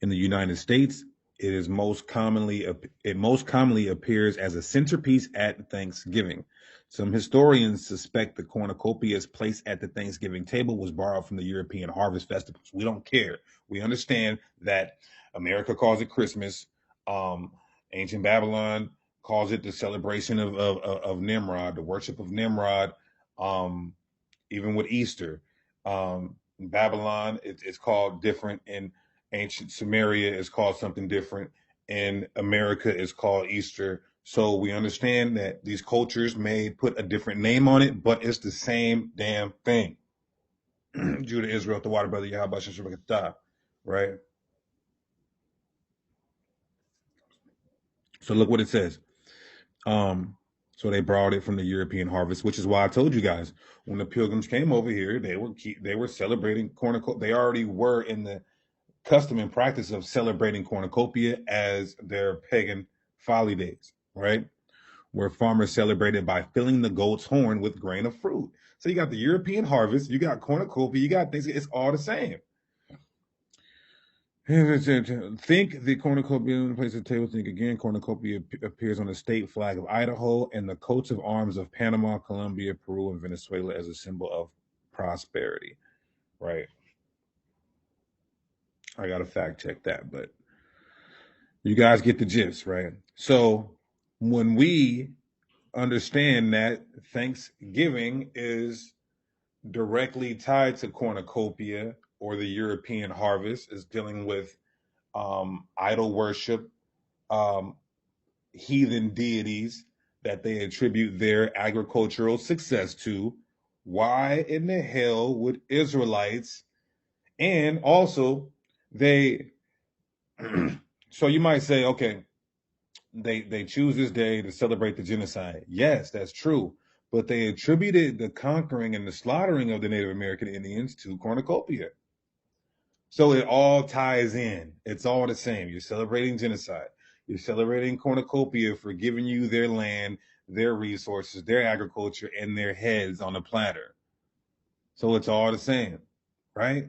In the United States, it most commonly appears as a centerpiece at Thanksgiving. Some historians suspect the cornucopia's place at the Thanksgiving table was borrowed from the European harvest festivals. We don't care. We understand that America calls it Christmas. Um, Ancient Babylon calls it the celebration of Nimrod, the worship of Nimrod. Um, Even with Easter, in Babylon, it's called different. In ancient Sumeria, it's called something different. In America, it's called Easter. So we understand that these cultures may put a different name on it, but it's the same damn thing. Judah, Israel, the water brother, Yahweh, Shemshah, right? So look what it says. Um, so they brought it from the European harvest, which is why I told you guys when the Pilgrims came over here, they were celebrating cornucopia. They already were in the custom and practice of celebrating cornucopia as their pagan folly days, right? Where farmers celebrated by filling the goat's horn with grain of fruit. So you got the European harvest, you got cornucopia, you got things. It's all the same. Think the cornucopia in the place of the table. Think again. Cornucopia appears on the state flag of Idaho and the coats of arms of Panama, Colombia, Peru, and Venezuela as a symbol of prosperity. Right. I gotta fact check that, but you guys get the gist, right? So when we understand that Thanksgiving is directly tied to cornucopia or the European harvest, is dealing with idol worship, um, heathen deities that they attribute their agricultural success to. Why in the hell would Israelites, and also they, so you might say, okay, they choose this day to celebrate the genocide. Yes, that's true. But they attributed the conquering and the slaughtering of the Native American Indians to cornucopia. So it all ties in. It's all the same. You're celebrating genocide. You're celebrating cornucopia for giving you their land, their resources, their agriculture, and their heads on a platter. So it's all the same, right?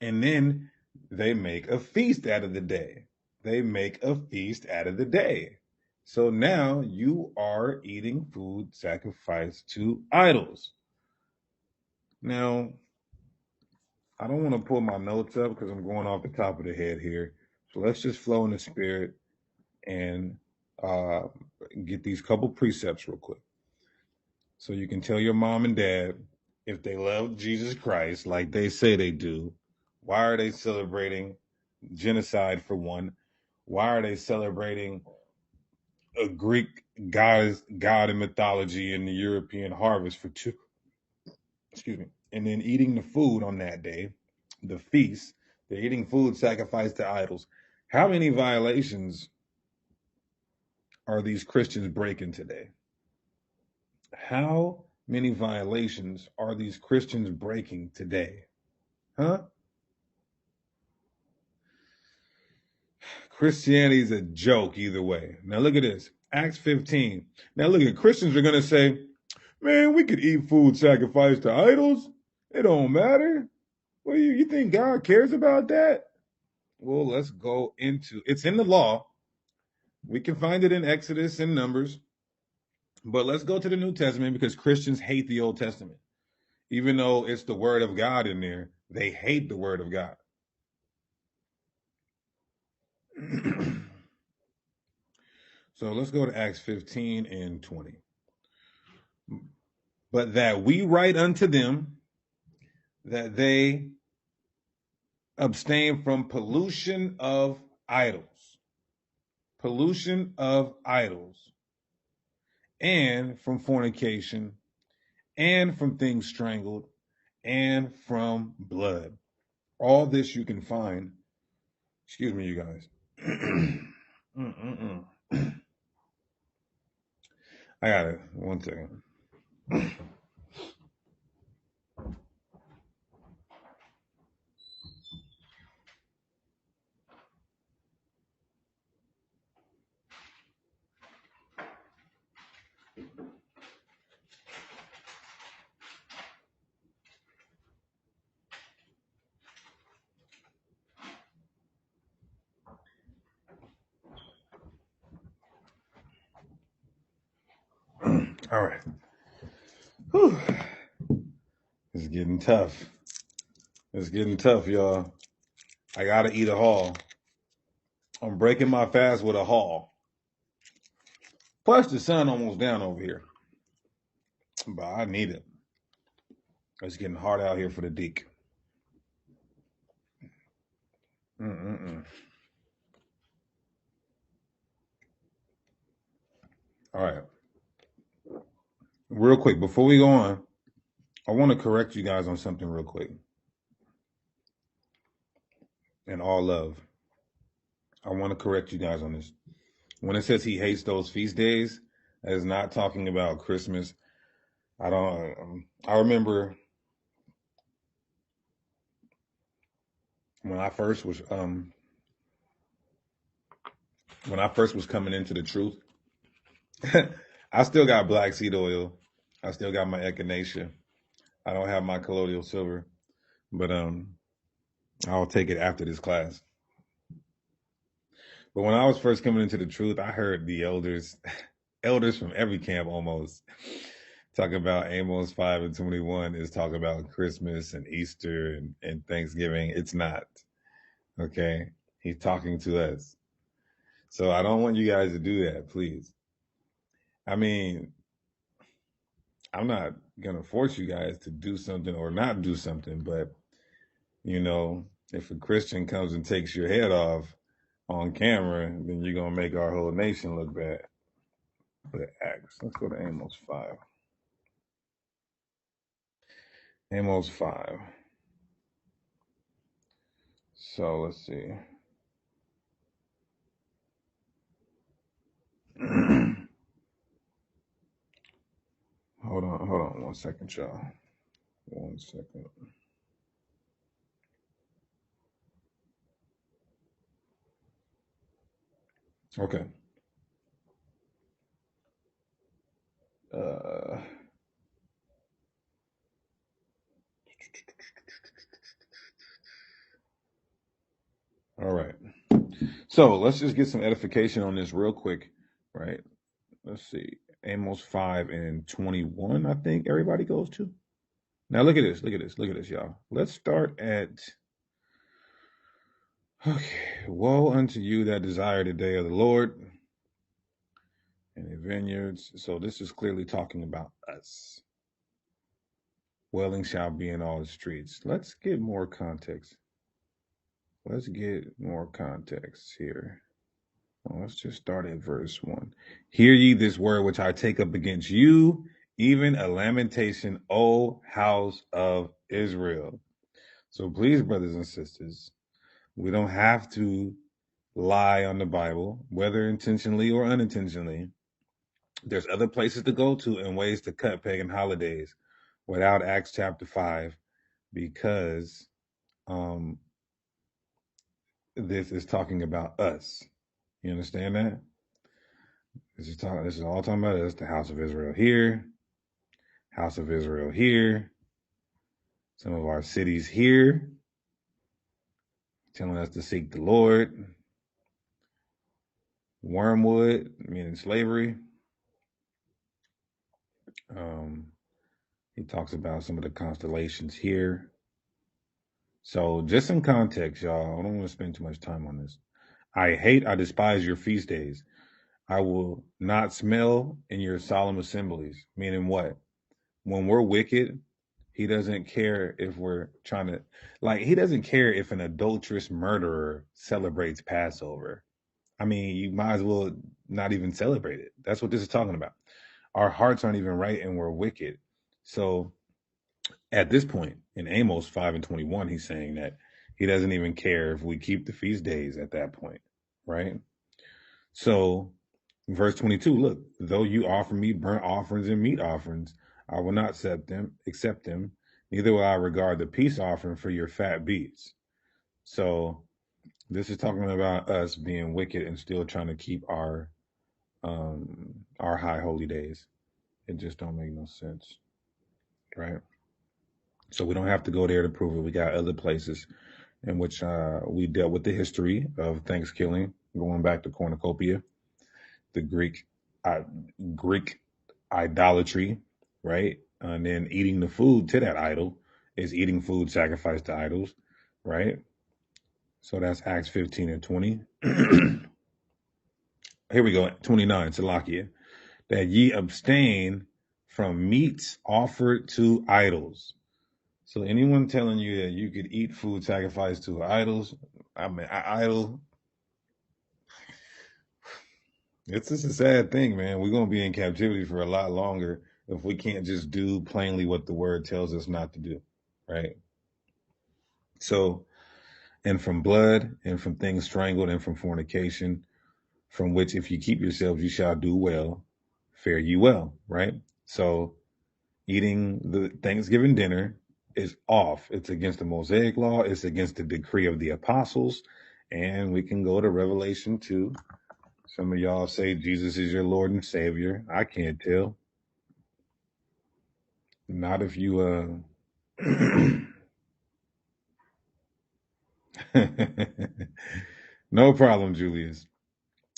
And then they make a feast out of the day. They make a feast out of the day. So now you are eating food sacrificed to idols. Now, I don't want to pull my notes up because I'm going off the top of the head here. So let's just flow in the spirit and uh, get these couple precepts real quick. So you can tell your mom and dad if they love Jesus Christ like they say they do, why are they celebrating genocide for one? Why are they celebrating a Greek god in mythology and the European harvest for two? Excuse me. And then eating the food on that day, the feast, they're eating food sacrificed to idols. How many violations are these Christians breaking today? How many violations are these Christians breaking today? Huh? Christianity is a joke either way. Now look at this. Acts 15. Now look at Christians are going to say, man, we could eat food sacrificed to idols. It don't matter. Well, you think God cares about that? Well, let's go into it's in the law. We can find it in Exodus and Numbers. But let's go to the New Testament because Christians hate the Old Testament. Even though it's the word of God in there, they hate the word of God. So let's go to Acts 15 and 20. But that we write unto them that they abstain from pollution of idols, and from fornication, and from things strangled, and from blood. All this you can find. Excuse me, you guys. I got it. 1 second. All right. Whew. It's getting tough. It's getting tough, y'all. I gotta eat a haul. I'm breaking my fast with a haul. Plus, the sun almost down over here. But I need it. It's getting hard out here for the deek. Mm-mm-mm. All right. Real quick, before we go on, I want to correct you guys on something real quick. In all love, I want to correct you guys on this. When it says he hates those feast days, that is not talking about Christmas. I remember when I first was coming into the truth. I still got black seed oil. I still got my echinacea. I don't have my colloidal silver, but I'll take it after this class. But when I was first coming into the truth, I heard the elders from every camp almost talk about Amos 5:21 is talk about Christmas and Easter and Thanksgiving. It's not. Okay. He's talking to us. So I don't want you guys to do that, please. I mean, I'm not going to force you guys to do something or not do something, but, if a Christian comes and takes your head off on camera, then you're going to make our whole nation look bad. Let's go to Amos 5. Amos 5. So let's see. Hold on 1 second, y'all. 1 second. Okay. All right. So let's just get some edification on this real quick, right? Let's see. Amos 5:21, I think everybody goes to. Now look at this, y'all. Let's start at, okay. Woe unto you that desire the day of the Lord and the vineyards. So this is clearly talking about us. Wailing shall be in all the streets. Let's get more context. Here. Well, let's just start at verse 1. Hear ye this word which I take up against you, even a lamentation, O house of Israel. So please, brothers and sisters, we don't have to lie on the Bible, whether intentionally or unintentionally. There's other places to go to and ways to cut pagan holidays without Acts chapter 5, because this is talking about us. You understand that? This is all talking about us, the house of Israel here, house of Israel here, some of our cities here, telling us to seek the Lord. Wormwood, meaning slavery. He talks about some of the constellations here. So just in context, y'all, I don't want to spend too much time on this. I despise your feast days. I will not smell in your solemn assemblies. Meaning what? When we're wicked, he doesn't care if we're trying to, he doesn't care if an adulterous murderer celebrates Passover. I mean, you might as well not even celebrate it. That's what this is talking about. Our hearts aren't even right and we're wicked. So at this point in Amos 5:21, he's saying that he doesn't even care if we keep the feast days at that point, right? So verse 22, look, though you offer me burnt offerings and meat offerings, I will not accept them, neither will I regard the peace offering for your fat beasts. So this is talking about us being wicked and still trying to keep our high holy days. It just don't make no sense, right? So we don't have to go there to prove it. We got other places in which we dealt with the history of Thankskilling, going back to cornucopia, the Greek idolatry, right? And then eating the food to that idol is eating food sacrificed to idols, right? So that's Acts 15 and 20. Here we go, 29, Salakia. That ye abstain from meats offered to idols. So anyone telling you that you could eat food sacrificed to idols, idol, it's just a sad thing, man. We're going to be in captivity for a lot longer if we can't just do plainly what the word tells us not to do, right? So, and from blood, and from things strangled, and from fornication, from which if you keep yourselves, you shall do well, fare you well, right? So, eating the Thanksgiving dinner is off. It's against the Mosaic law. It's against the decree of the apostles. And we can go to Revelation 2. Some of y'all say Jesus is your Lord and Savior. I can't tell. Not if you no problem, Julius.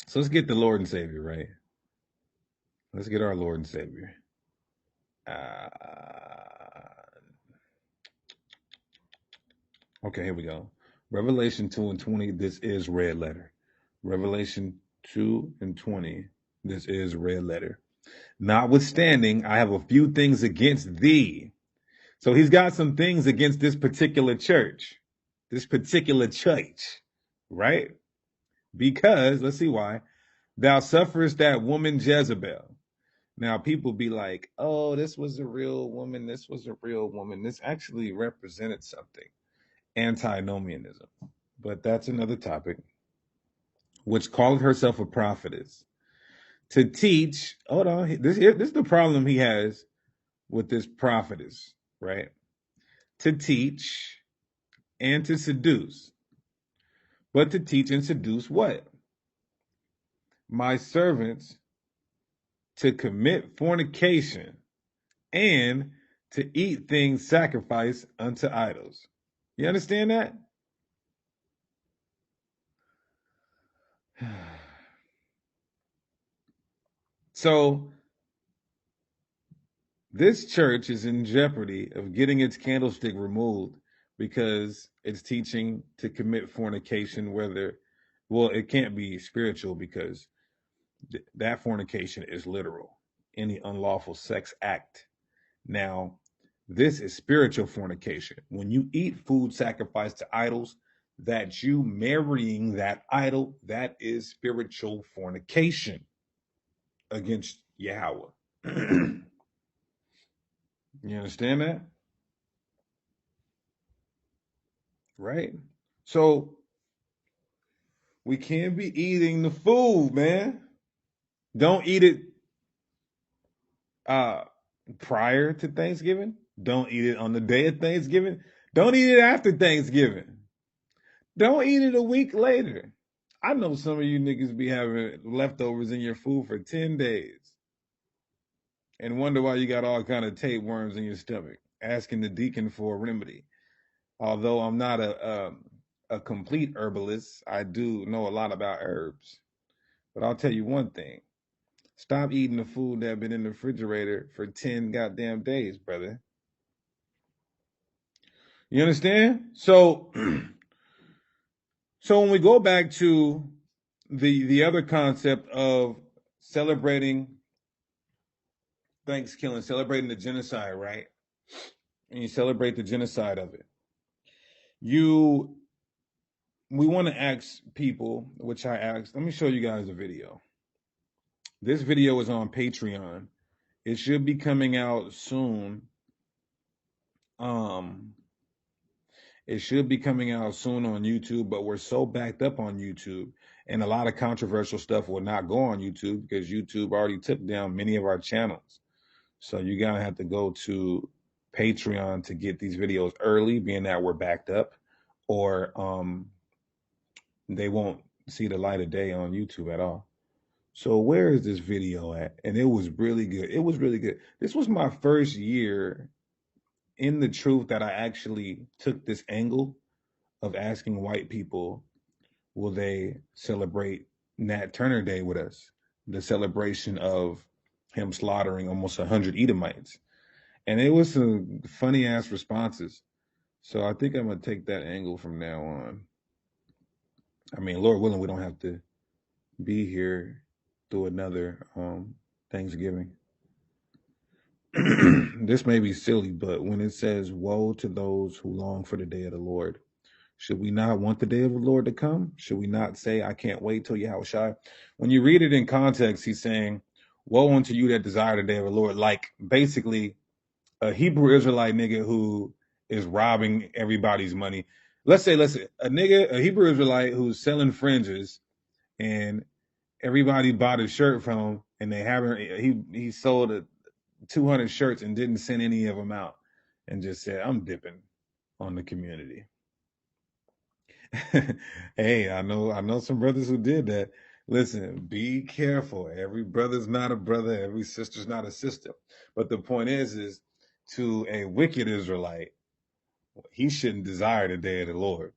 So let's get the Lord and Savior, right? Let's get our Lord and Savior. Okay, here we go. Revelation 2 and 20, this is red letter. Revelation 2 and 20, this is red letter. Notwithstanding, I have a few things against thee. So he's got some things against this particular church, right? Because, let's see why, thou sufferest that woman Jezebel. Now people be like, oh, this was a real woman. This was a real woman. This actually represented something. Antinomianism. But that's another topic. Which called herself a prophetess. To teach, hold on, this is the problem he has with this prophetess, right? To teach and to seduce. But to teach and seduce what? My servants to commit fornication and to eat things sacrificed unto idols. You understand that? So this church is in jeopardy of getting its candlestick removed because it's teaching to commit fornication, well, it can't be spiritual because that fornication is literal, any unlawful sex act. Now, this is spiritual fornication. When you eat food sacrificed to idols, that you marrying that idol, that is spiritual fornication against Yahweh. You understand that? Right? So we can't be eating the food, man. Don't eat it prior to Thanksgiving. Don't eat it on the day of Thanksgiving. Don't eat it after Thanksgiving. Don't eat it a week later. I know some of you niggas be having leftovers in your food for 10 days and wonder why you got all kind of tapeworms in your stomach, asking the deacon for a remedy. Although I'm not a complete herbalist, I do know a lot about herbs. But I'll tell you one thing. Stop eating the food that been in the refrigerator for 10 goddamn days, brother. You understand? So when we go back to the other concept of celebrating Thanksgiving, celebrating the genocide, right? And you celebrate the genocide of it. We want to ask people, which I asked, let me show you guys a video. This video is on Patreon. It should be coming out soon. It should be coming out soon on YouTube, but we're so backed up on YouTube, and a lot of controversial stuff will not go on YouTube because YouTube already took down many of our channels. So you're going to have to go to Patreon to get these videos early, being that we're backed up, or they won't see the light of day on YouTube at all. So where is this video at? And it was really good. It was really good. This was my first year in the truth that I actually took this angle of asking white people, will they celebrate Nat Turner Day with us? The celebration of him slaughtering almost 100 Edomites. And it was some funny ass responses. So I think I'm going to take that angle from now on. I mean, Lord willing, we don't have to be here through another Thanksgiving. This may be silly, but when it says, woe to those who long for the day of the Lord, should we not want the day of the Lord to come? Should we not say, I can't wait till Yahushua? When you read it in context, he's saying, woe unto you that desire the day of the Lord. Like basically a Hebrew Israelite nigga who is robbing everybody's money. Let's say a Hebrew Israelite who's selling fringes and everybody bought a shirt from him and they haven't, he sold 200 shirts and didn't send any of them out and just said, I'm dipping on the community. Hey, I know some brothers who did that. Listen, be careful. Every brother's not a brother. Every sister's not a sister. But the point is to a wicked Israelite, he shouldn't desire the day of the Lord.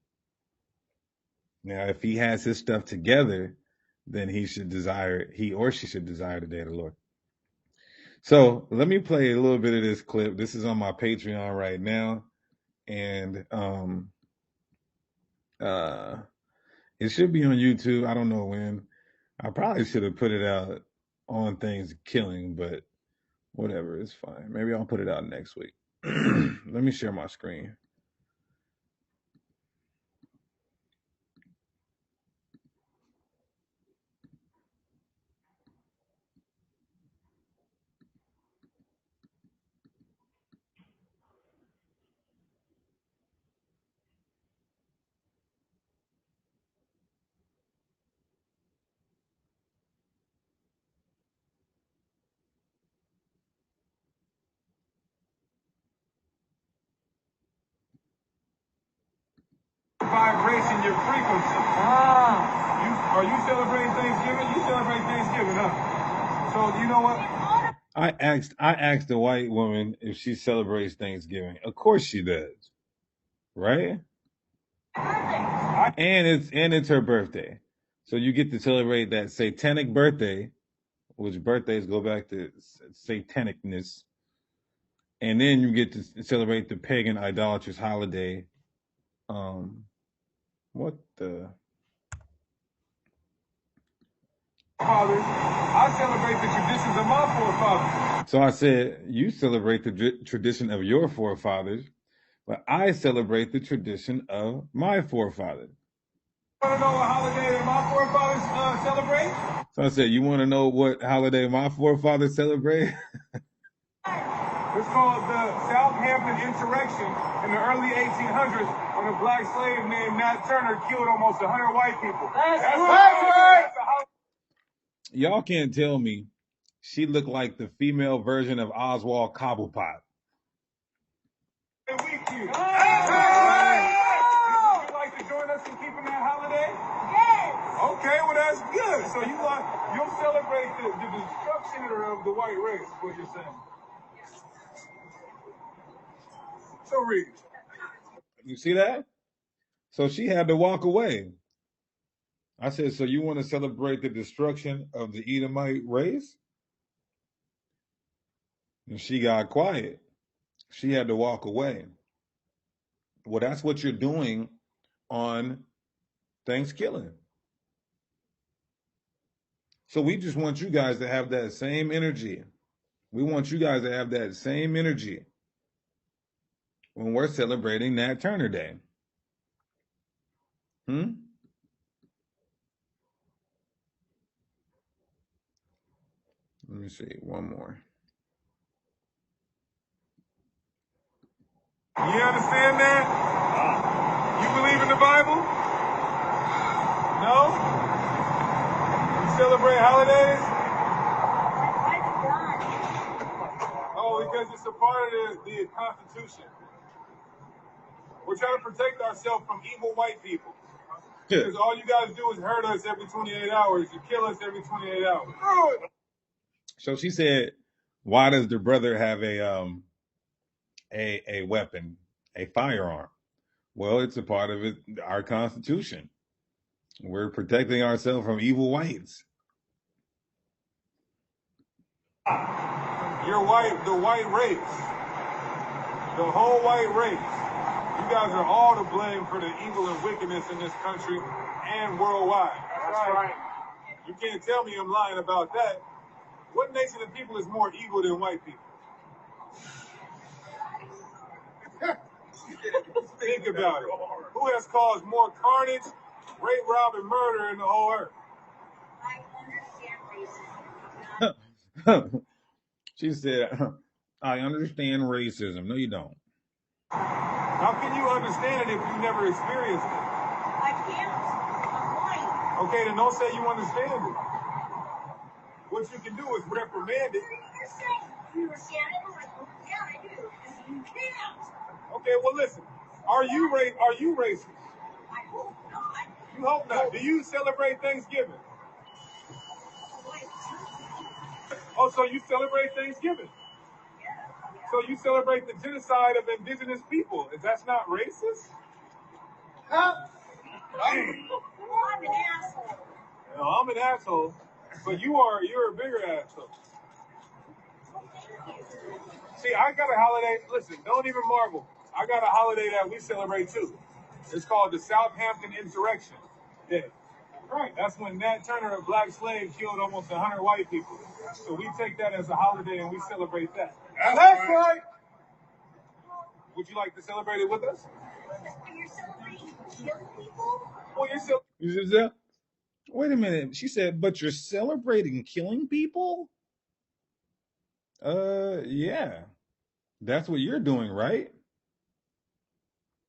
Now, if he has his stuff together, then he or she should desire the day of the Lord. So let me play a little bit of this clip. This is on my Patreon right now. And it should be on YouTube. I don't know when. I probably should have put it out on Thankskilling, but whatever, it's fine. Maybe I'll put it out next week. Let me share my screen. Vibration, your frequency. Are you celebrating Thanksgiving? You celebrate Thanksgiving, huh? So you know what? I asked the white woman if she celebrates Thanksgiving. Of course she does. Right? And it's her birthday. So you get to celebrate that satanic birthday, which birthdays go back to satanicness. And then you get to celebrate the pagan idolatrous holiday. What the? Fathers, I celebrate the traditions of my forefathers. So I said, you celebrate the tradition of your forefathers, but I celebrate the tradition of my forefathers. You want to know what holiday my forefathers celebrate? So I said, you want to know what holiday my forefathers celebrate? It's called the Southampton Insurrection in the early 1800s when a black slave named Nat Turner killed almost 100 white people. That's right. Y'all can't tell me she looked like the female version of Oswald Cobblepot. Would you like to join us in keeping that holiday? Yes. Okay, well that's good. So you'll celebrate the destruction of the white race, what you're saying. So read. You see that? So she had to walk away. I said, so you want to celebrate the destruction of the Edomite race? And she got quiet. She had to walk away. Well, that's what you're doing on Thanksgiving. So we just want you guys to have that same energy. We want you guys to have that same energy when we're celebrating Nat Turner Day. Let me see, one more. You understand that? You believe in the Bible? No? You celebrate holidays? Oh, because it's a part of the Constitution. We're trying to protect ourselves from evil white people. Because all you guys do is hurt us every 28 hours. You kill us every 28 hours. So she said, why does the brother have a weapon, a firearm? Well, it's a part of our Constitution. We're protecting ourselves from evil whites. You're white, the white race, the whole white race. You guys are all to blame for the evil and wickedness in this country and worldwide. That's right. You can't tell me I'm lying about that. What nation of people is more evil than white people? Think about it. Who has caused more carnage, rape, rob, and murder in the whole earth? I understand racism. She said, I understand racism. No, you don't. How can you understand it if you never experienced it? I can't. I'm white. Okay, then don't say you understand it. What you can do is reprimand it. You're saying you understand it? I'm like, well, yeah, I do. You can't. Okay, well listen. Are you racist? I hope not. You hope not. Do you celebrate Thanksgiving? Wait. Oh, so you celebrate Thanksgiving? So you celebrate the genocide of indigenous people? That's not racist? Huh? I'm an asshole. No, I'm an asshole, but you're a bigger asshole. See, I got a holiday. Listen, don't even marvel. I got a holiday that we celebrate too. It's called the Southampton Insurrection Day. Right. That's when Nat Turner, a black slave, killed almost 100 white people. So we take that as a holiday and we celebrate that. That's right. Would you like to celebrate it with us? You're celebrating killing people? Well, you're still. You see that? Wait a minute. She said, but you're celebrating killing people? Yeah. That's what you're doing, right?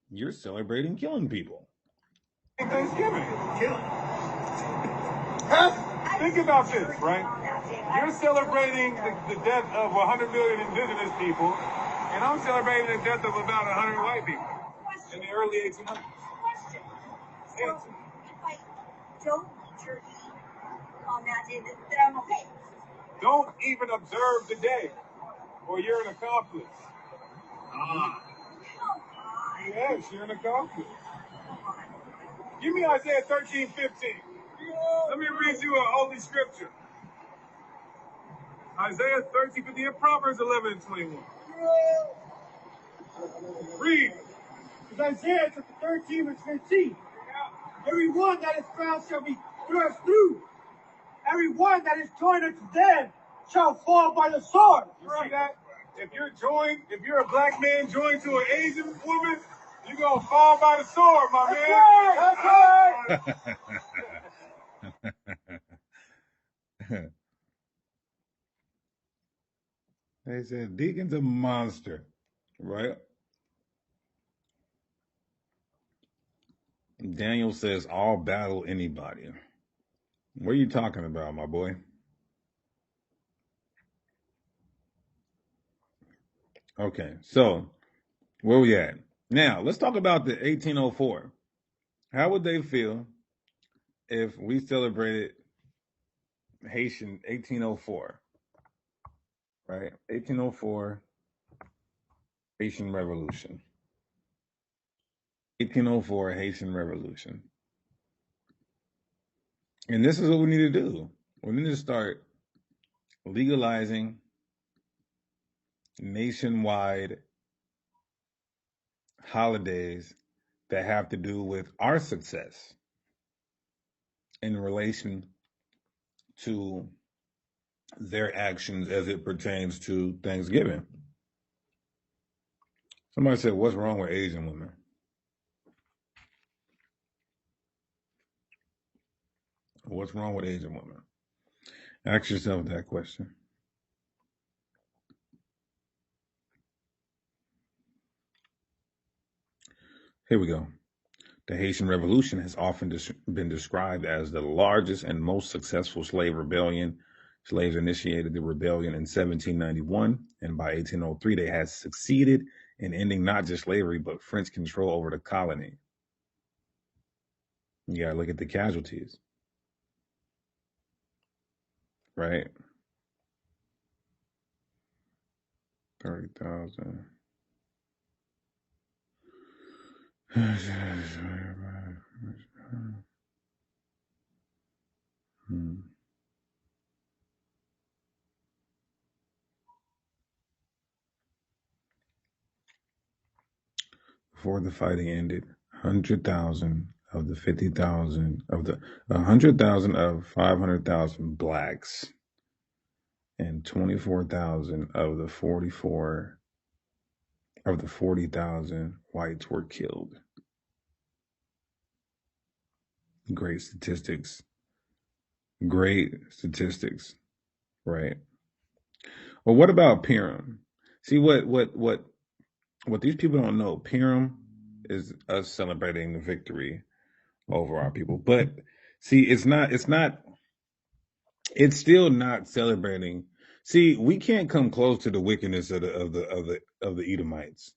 You're celebrating killing people. Thanksgiving. Killing. Think about this, right? You're celebrating the death of 100 million indigenous people, and I'm celebrating the death of about 100 white people in the early 1800s. Question. So, if I don't eat turkey on that day, then I'm okay. Don't even observe the day, or you're an accomplice. Come on. Yes, you're an accomplice. Give me Isaiah 13:15. Let me read you a holy scripture. Isaiah 13:15 and Proverbs 11:21. Read. It's Isaiah chapter 13, verse 15. Every one that is found shall be thrust through. Every one that is joined unto them shall fall by the sword. You see that? If you're a black man joined to an Asian woman, you're gonna fall by the sword, my man. That's right. They said Deacon's a monster, right? Daniel says, I'll battle anybody. What are you talking about, my boy? Okay, so where we at? Now, let's talk about the 1804. How would they feel if we celebrated Haitian 1804? Right? 1804 Haitian Revolution. 1804 Haitian Revolution. And this is what we need to do. We need to start legalizing nationwide holidays that have to do with our success in relation to their actions as it pertains to Thanksgiving. Somebody said, what's wrong with Asian women? What's wrong with Asian women? Ask yourself that question. Here we go. The Haitian Revolution has often been described as the largest and most successful slave rebellion. Slaves initiated the rebellion in 1791, and by 1803, they had succeeded in ending not just slavery, but French control over the colony. You got to look at the casualties, right? 30,000. before the fighting ended, 100,000 of the 50,000 of the 100,000 of 500,000 blacks and 24,000 of the 40,000 whites were killed. Great statistics. Great statistics, right? Well, what about Purim? See what these people don't know. Purim is us celebrating the victory over our people. But see, it's still not celebrating. See, we can't come close to the wickedness of the Edomites.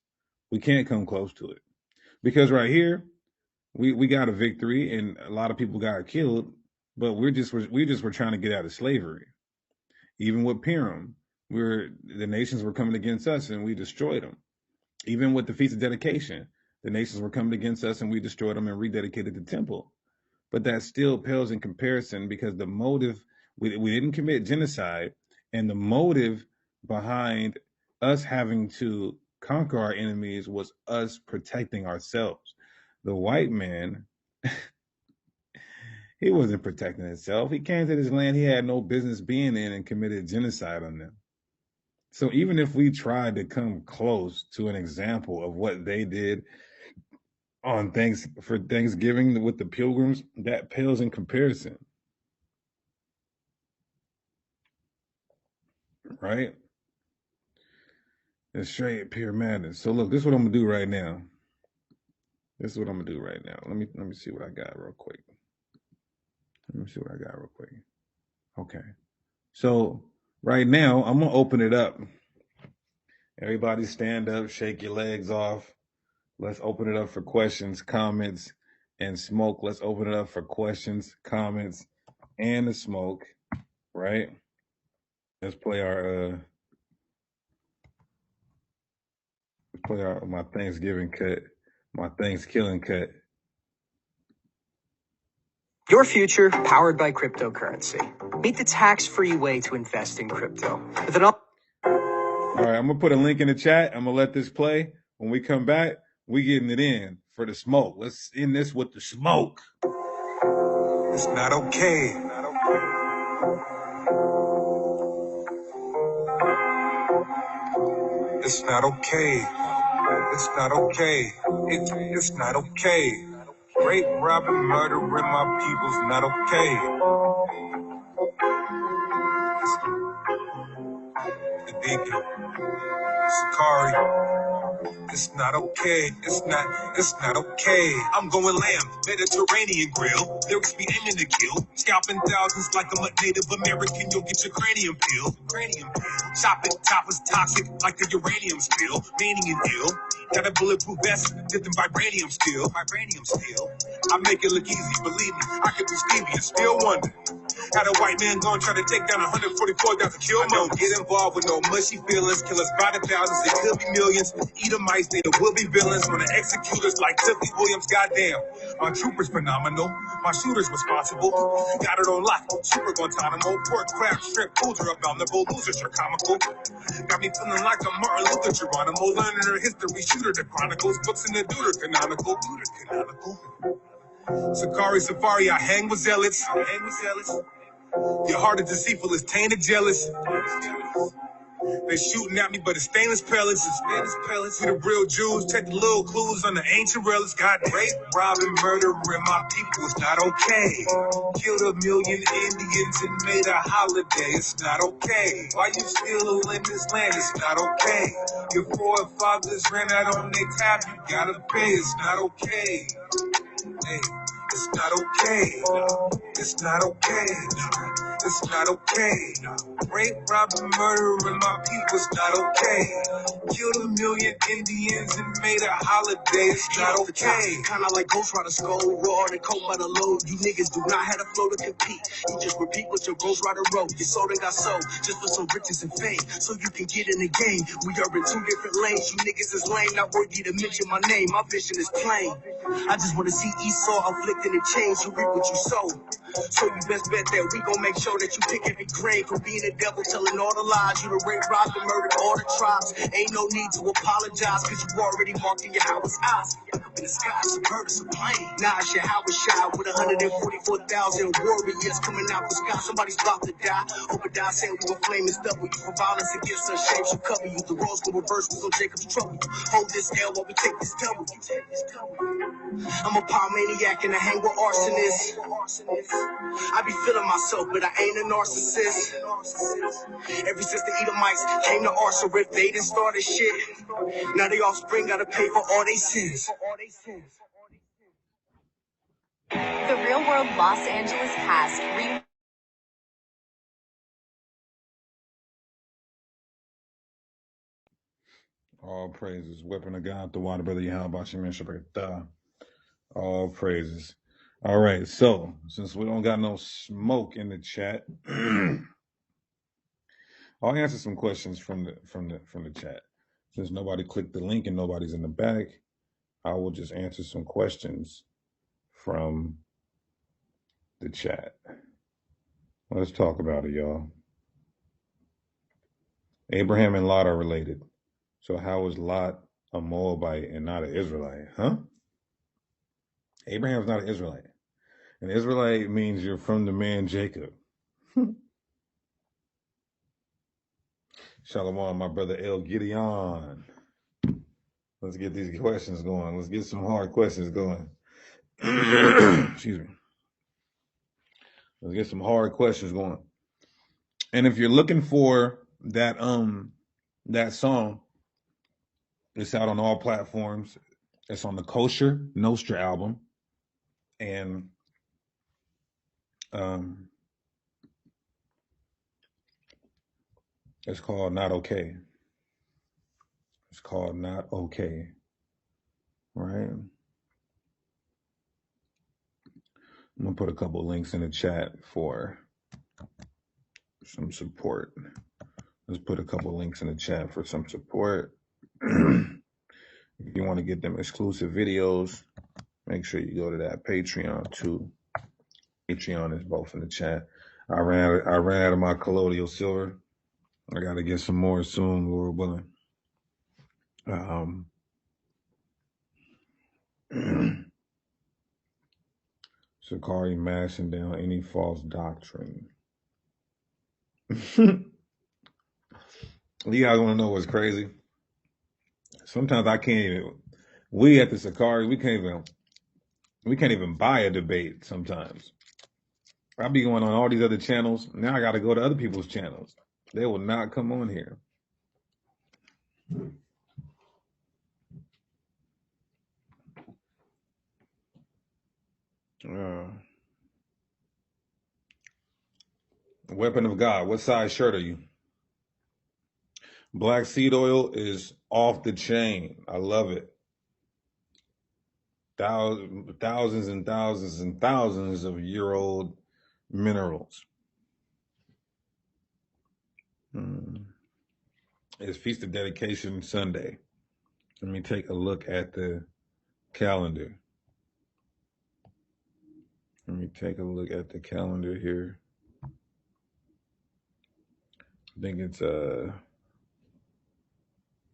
We can't come close to it. Because right here, we got a victory and a lot of people got killed, but we just were trying to get out of slavery. Even with Purim, the nations were coming against us and we destroyed them. Even with the Feast of Dedication, the nations were coming against us and we destroyed them and rededicated the temple. But that still pales in comparison because the motive, we didn't commit genocide, and the motive behind us having to conquer our enemies was us protecting ourselves. The white man, he wasn't protecting himself. He came to this land he had no business being in and committed genocide on them. So even if we tried to come close to an example of what they did on Thanksgiving with the Pilgrims, that pales in comparison. Right? It's straight pure madness. So look, this is what I'm gonna do right now. Let me see what I got real quick. Okay. So right now I'm gonna open it up. Everybody stand up, shake your legs off. Let's open it up for questions, comments, and smoke. Let's open it up for questions, comments, and the smoke. Right? Let's play my Thanksgiving cut, my Thankskilling cut. Your future powered by cryptocurrency. Meet the tax-free way to invest in crypto. All right, I'm gonna put a link in the chat. I'm gonna let this play. When we come back, we getting it in for the smoke. Let's end this with the smoke. It's not okay. It's not okay. It's not okay. It's not okay. Rape, robbing, murdering my people's not okay. The deacon, Sakari. It's not okay. It's not okay. I'm going lamb, Mediterranean grill. Lyrics be aiming to kill. Scalping thousands like I'm a Native American. You'll get your cranium peeled. Chopping toppers toxic like the uranium spill. Meaning and ill. Got a bulletproof vest, dipped in vibranium steel. I make it look easy, believe me. I could be Stevie and still wonder. Had a white man gonna try to take down 144,000 kill. Don't get involved with no mushy feelings. Kill us by the thousands, it could be millions. Edomites, they will be villains. When the executors like Tiffany Williams, goddamn. My troopers phenomenal, my shooters responsible. Got it on lock, super Guantanamo. Pork, crab, shrimp, foods are abominable. Losers are comical. Got me feeling like I'm Martin Luther Geronimo. Learning her history, shooter the chronicles. Books in the Deuter canonical. Sakari Safari, I hang with zealots. Your heart is deceitful, it's tainted jealous. They shooting at me, but it's stainless pellets. We the real Jews, take the little clues on the ancient relics. God, rape, robbing, murdering my people, it's not okay. Killed 1 million Indians and made a holiday, it's not okay. Why you still in this land, it's not okay. Your forefathers ran out on their tab, you gotta pay, it's not okay. Hey, it's not okay. It's not okay. It's not okay. Rape, robbing, murdering my people, it's not okay. Killed 1 million Indians and made a holiday, it's not okay. Kinda like Ghost Rider skull, raw and cold by the load. You niggas do not have the flow to compete. You just repeat what your Ghost Rider wrote. Your soul done got sold just for some riches and fame, so you can get in the game. We are in 2 different lanes. You niggas is lame, not worthy to mention my name. My vision is plain. I just wanna see Esau afflict in exchange, you reap what you sow. So you best bet that we gon' make sure that you pick every grain. From being a devil, telling all the lies. You the rape, robbed, and murdered all the tribes. Ain't no need to apologize, cause you already marked in your house eyes. Up in the sky, some birds are playing. Nah, it's your house shot with 144,000 warriors coming out the sky. Somebody's about to die. Hope it dies, saying we gon' flame and stubble you. For violence against us, shapes will cover you. The roles gon' reverse, we gon' Jacob's trouble. Hold this L while we take this double. I'm a power maniac and I hang with arsonists. I be feeling myself, but I ain't a narcissist. Ever since the Edomites came to Ars, so if they didn't start this shit, now they offspring gotta pay for all they sins. The Real World Los Angeles cast All praises. Weapon of God, the water, brother Yahweh, Shemeshah, all praises. All right, so since we don't got no smoke in the chat, I'll answer some questions from the chat. Since nobody clicked the link and nobody's in the back, I will just answer some questions from the chat. Let's talk about it, y'all. Abraham and Lot are related. So how is Lot a Moabite and not an Israelite? Huh? Abraham's not an Israelite. An Israelite means you're from the man Jacob. Shalom, my brother El Gideon. Let's get these questions going. Let's get some hard questions going. Excuse me. Let's get some hard questions going. And if you're looking for that song, it's out on all platforms. It's on the Kosher Nostra album. And it's called Not Okay. It's called Not Okay. Right? I'm going to put a couple links in the chat for some support. Let's put a couple links in the chat for some support. If you want to get them exclusive videos, make sure you go to that Patreon too. Patreon is both in the chat. I ran out of my colloidal silver. I got to get some more soon, Lord willing. Sakari mashing down any false doctrine. You guys want to know what's crazy? Sometimes I can't even. We at the Sakari, we can't even buy a debate sometimes. I'll be going on all these other channels. Now I got to go to other people's channels. They will not come on here. Weapon of God. What size shirt are you? Black seed oil is off the chain. I love it. Thousands and thousands and thousands of year-old minerals. It's Feast of Dedication Sunday. Let me take a look at the calendar. Let me take a look at the calendar here. I think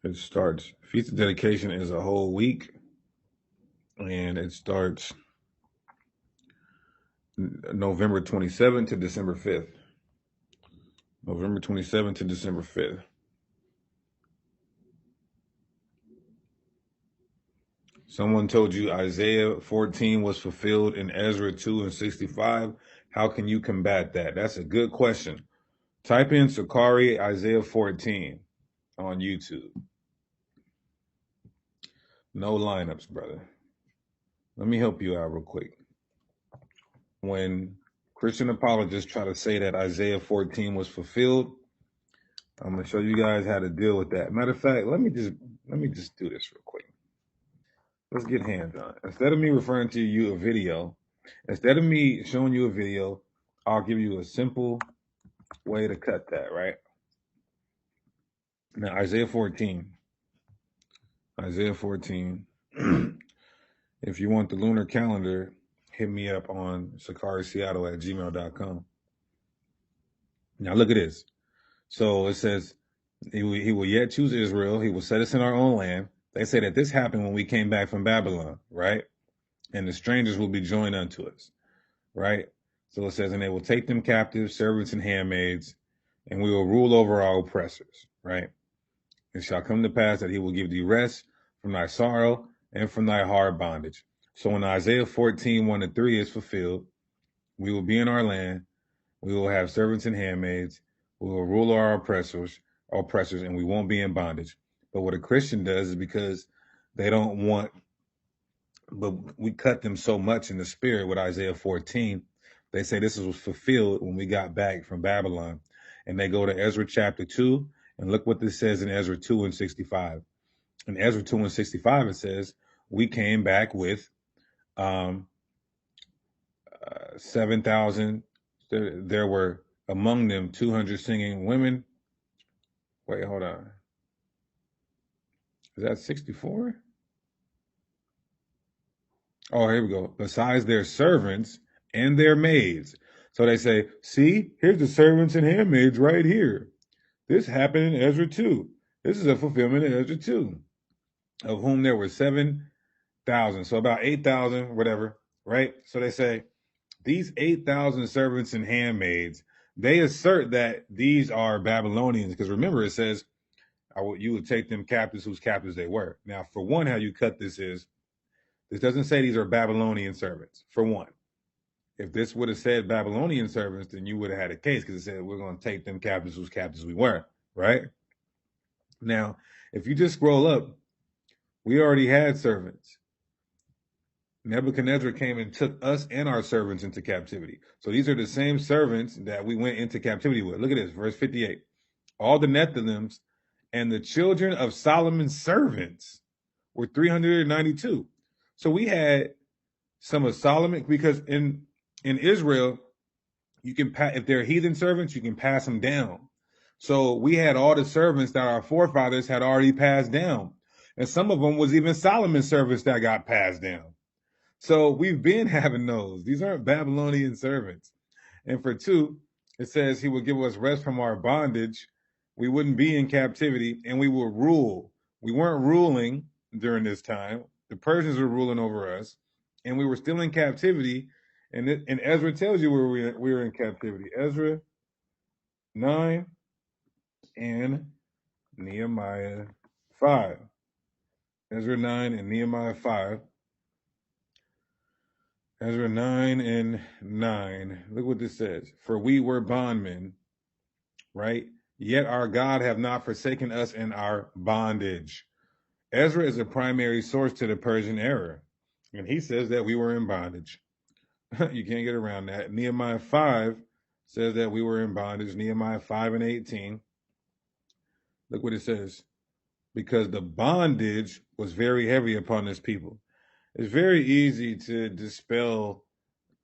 it starts, Feast of Dedication is a whole week, and it starts November 27th to December 5th. November 27th to December 5th. Someone told you Isaiah 14 was fulfilled in Ezra 2 and 65. How can you combat that? That's a good question. Type in Sakari Isaiah 14 on YouTube. No lineups, brother. Let me help you out real quick. When Christian apologists try to say that Isaiah 14 was fulfilled, I'm going to show you guys how to deal with that. Matter of fact, let me just do this real quick. Let's get hands on it. Instead of me referring to you a video, instead of me showing you a video, I'll give you a simple way to cut that, right? Now, Isaiah 14. If you want the lunar calendar, hit me up on sakariseattle@gmail.com. Now look at this. So it says he will yet choose Israel. He will set us in our own land. They say that this happened when we came back from Babylon, right? And the strangers will be joined unto us, right? So it says, and they will take them captives, servants and handmaids, and we will rule over our oppressors, right? It shall come to pass that he will give thee rest from thy sorrow and from thy hard bondage. So when Isaiah 14:1-3 is fulfilled, we will be in our land. We will have servants and handmaids. We will rule our oppressors, and we won't be in bondage. But what a Christian does is because they don't want, but we cut them so much in the spirit with Isaiah 14, they say this was fulfilled when we got back from Babylon. And they go to Ezra chapter 2, and look what this says in Ezra 2:65. In Ezra 2:65, it says, we came back with 7,000. There were among them 200 singing women. Wait, hold on. Is that 64? Oh, here we go. Besides their servants and their maids. So they say, see, here's the servants and handmaids right here. This happened in Ezra 2. This is a fulfillment in Ezra 2, of whom there were 7,000. So about 8,000, whatever, right? So they say, these 8,000 servants and handmaids, they assert that these are Babylonians, because remember, it says, you would take them captives whose captives they were. Now, for one, how you cut this is, this doesn't say these are Babylonian servants, for one. If this would have said Babylonian servants, then you would have had a case, because it said we're going to take them captives whose captives we were, right? Now, if you just scroll up, we already had servants. Nebuchadnezzar came and took us and our servants into captivity. So these are the same servants that we went into captivity with. Look at this, verse 58. All the Nephilims and the children of Solomon's servants were 392. So we had some of Solomon, because in Israel, you can if they're heathen servants, you can pass them down. So we had all the servants that our forefathers had already passed down. And some of them was even Solomon's servants that got passed down. So we've been having those. These aren't Babylonian servants. And for two, it says he will give us rest from our bondage. We wouldn't be in captivity, and we will rule. We weren't ruling during this time. The Persians were ruling over us, and we were still in captivity. And Ezra tells you where we were in captivity. Ezra 9 and Nehemiah 5. Ezra 9 and Nehemiah 5. Ezra 9 and 9. Look what this says. For we were bondmen, right? Yet our God have not forsaken us in our bondage. Ezra is a primary source to the Persian error. And he says that we were in bondage. You can't get around that. Nehemiah 5 says that we were in bondage. Nehemiah 5 and 18. Look what it says. Because the bondage was very heavy upon this people. It's very easy to dispel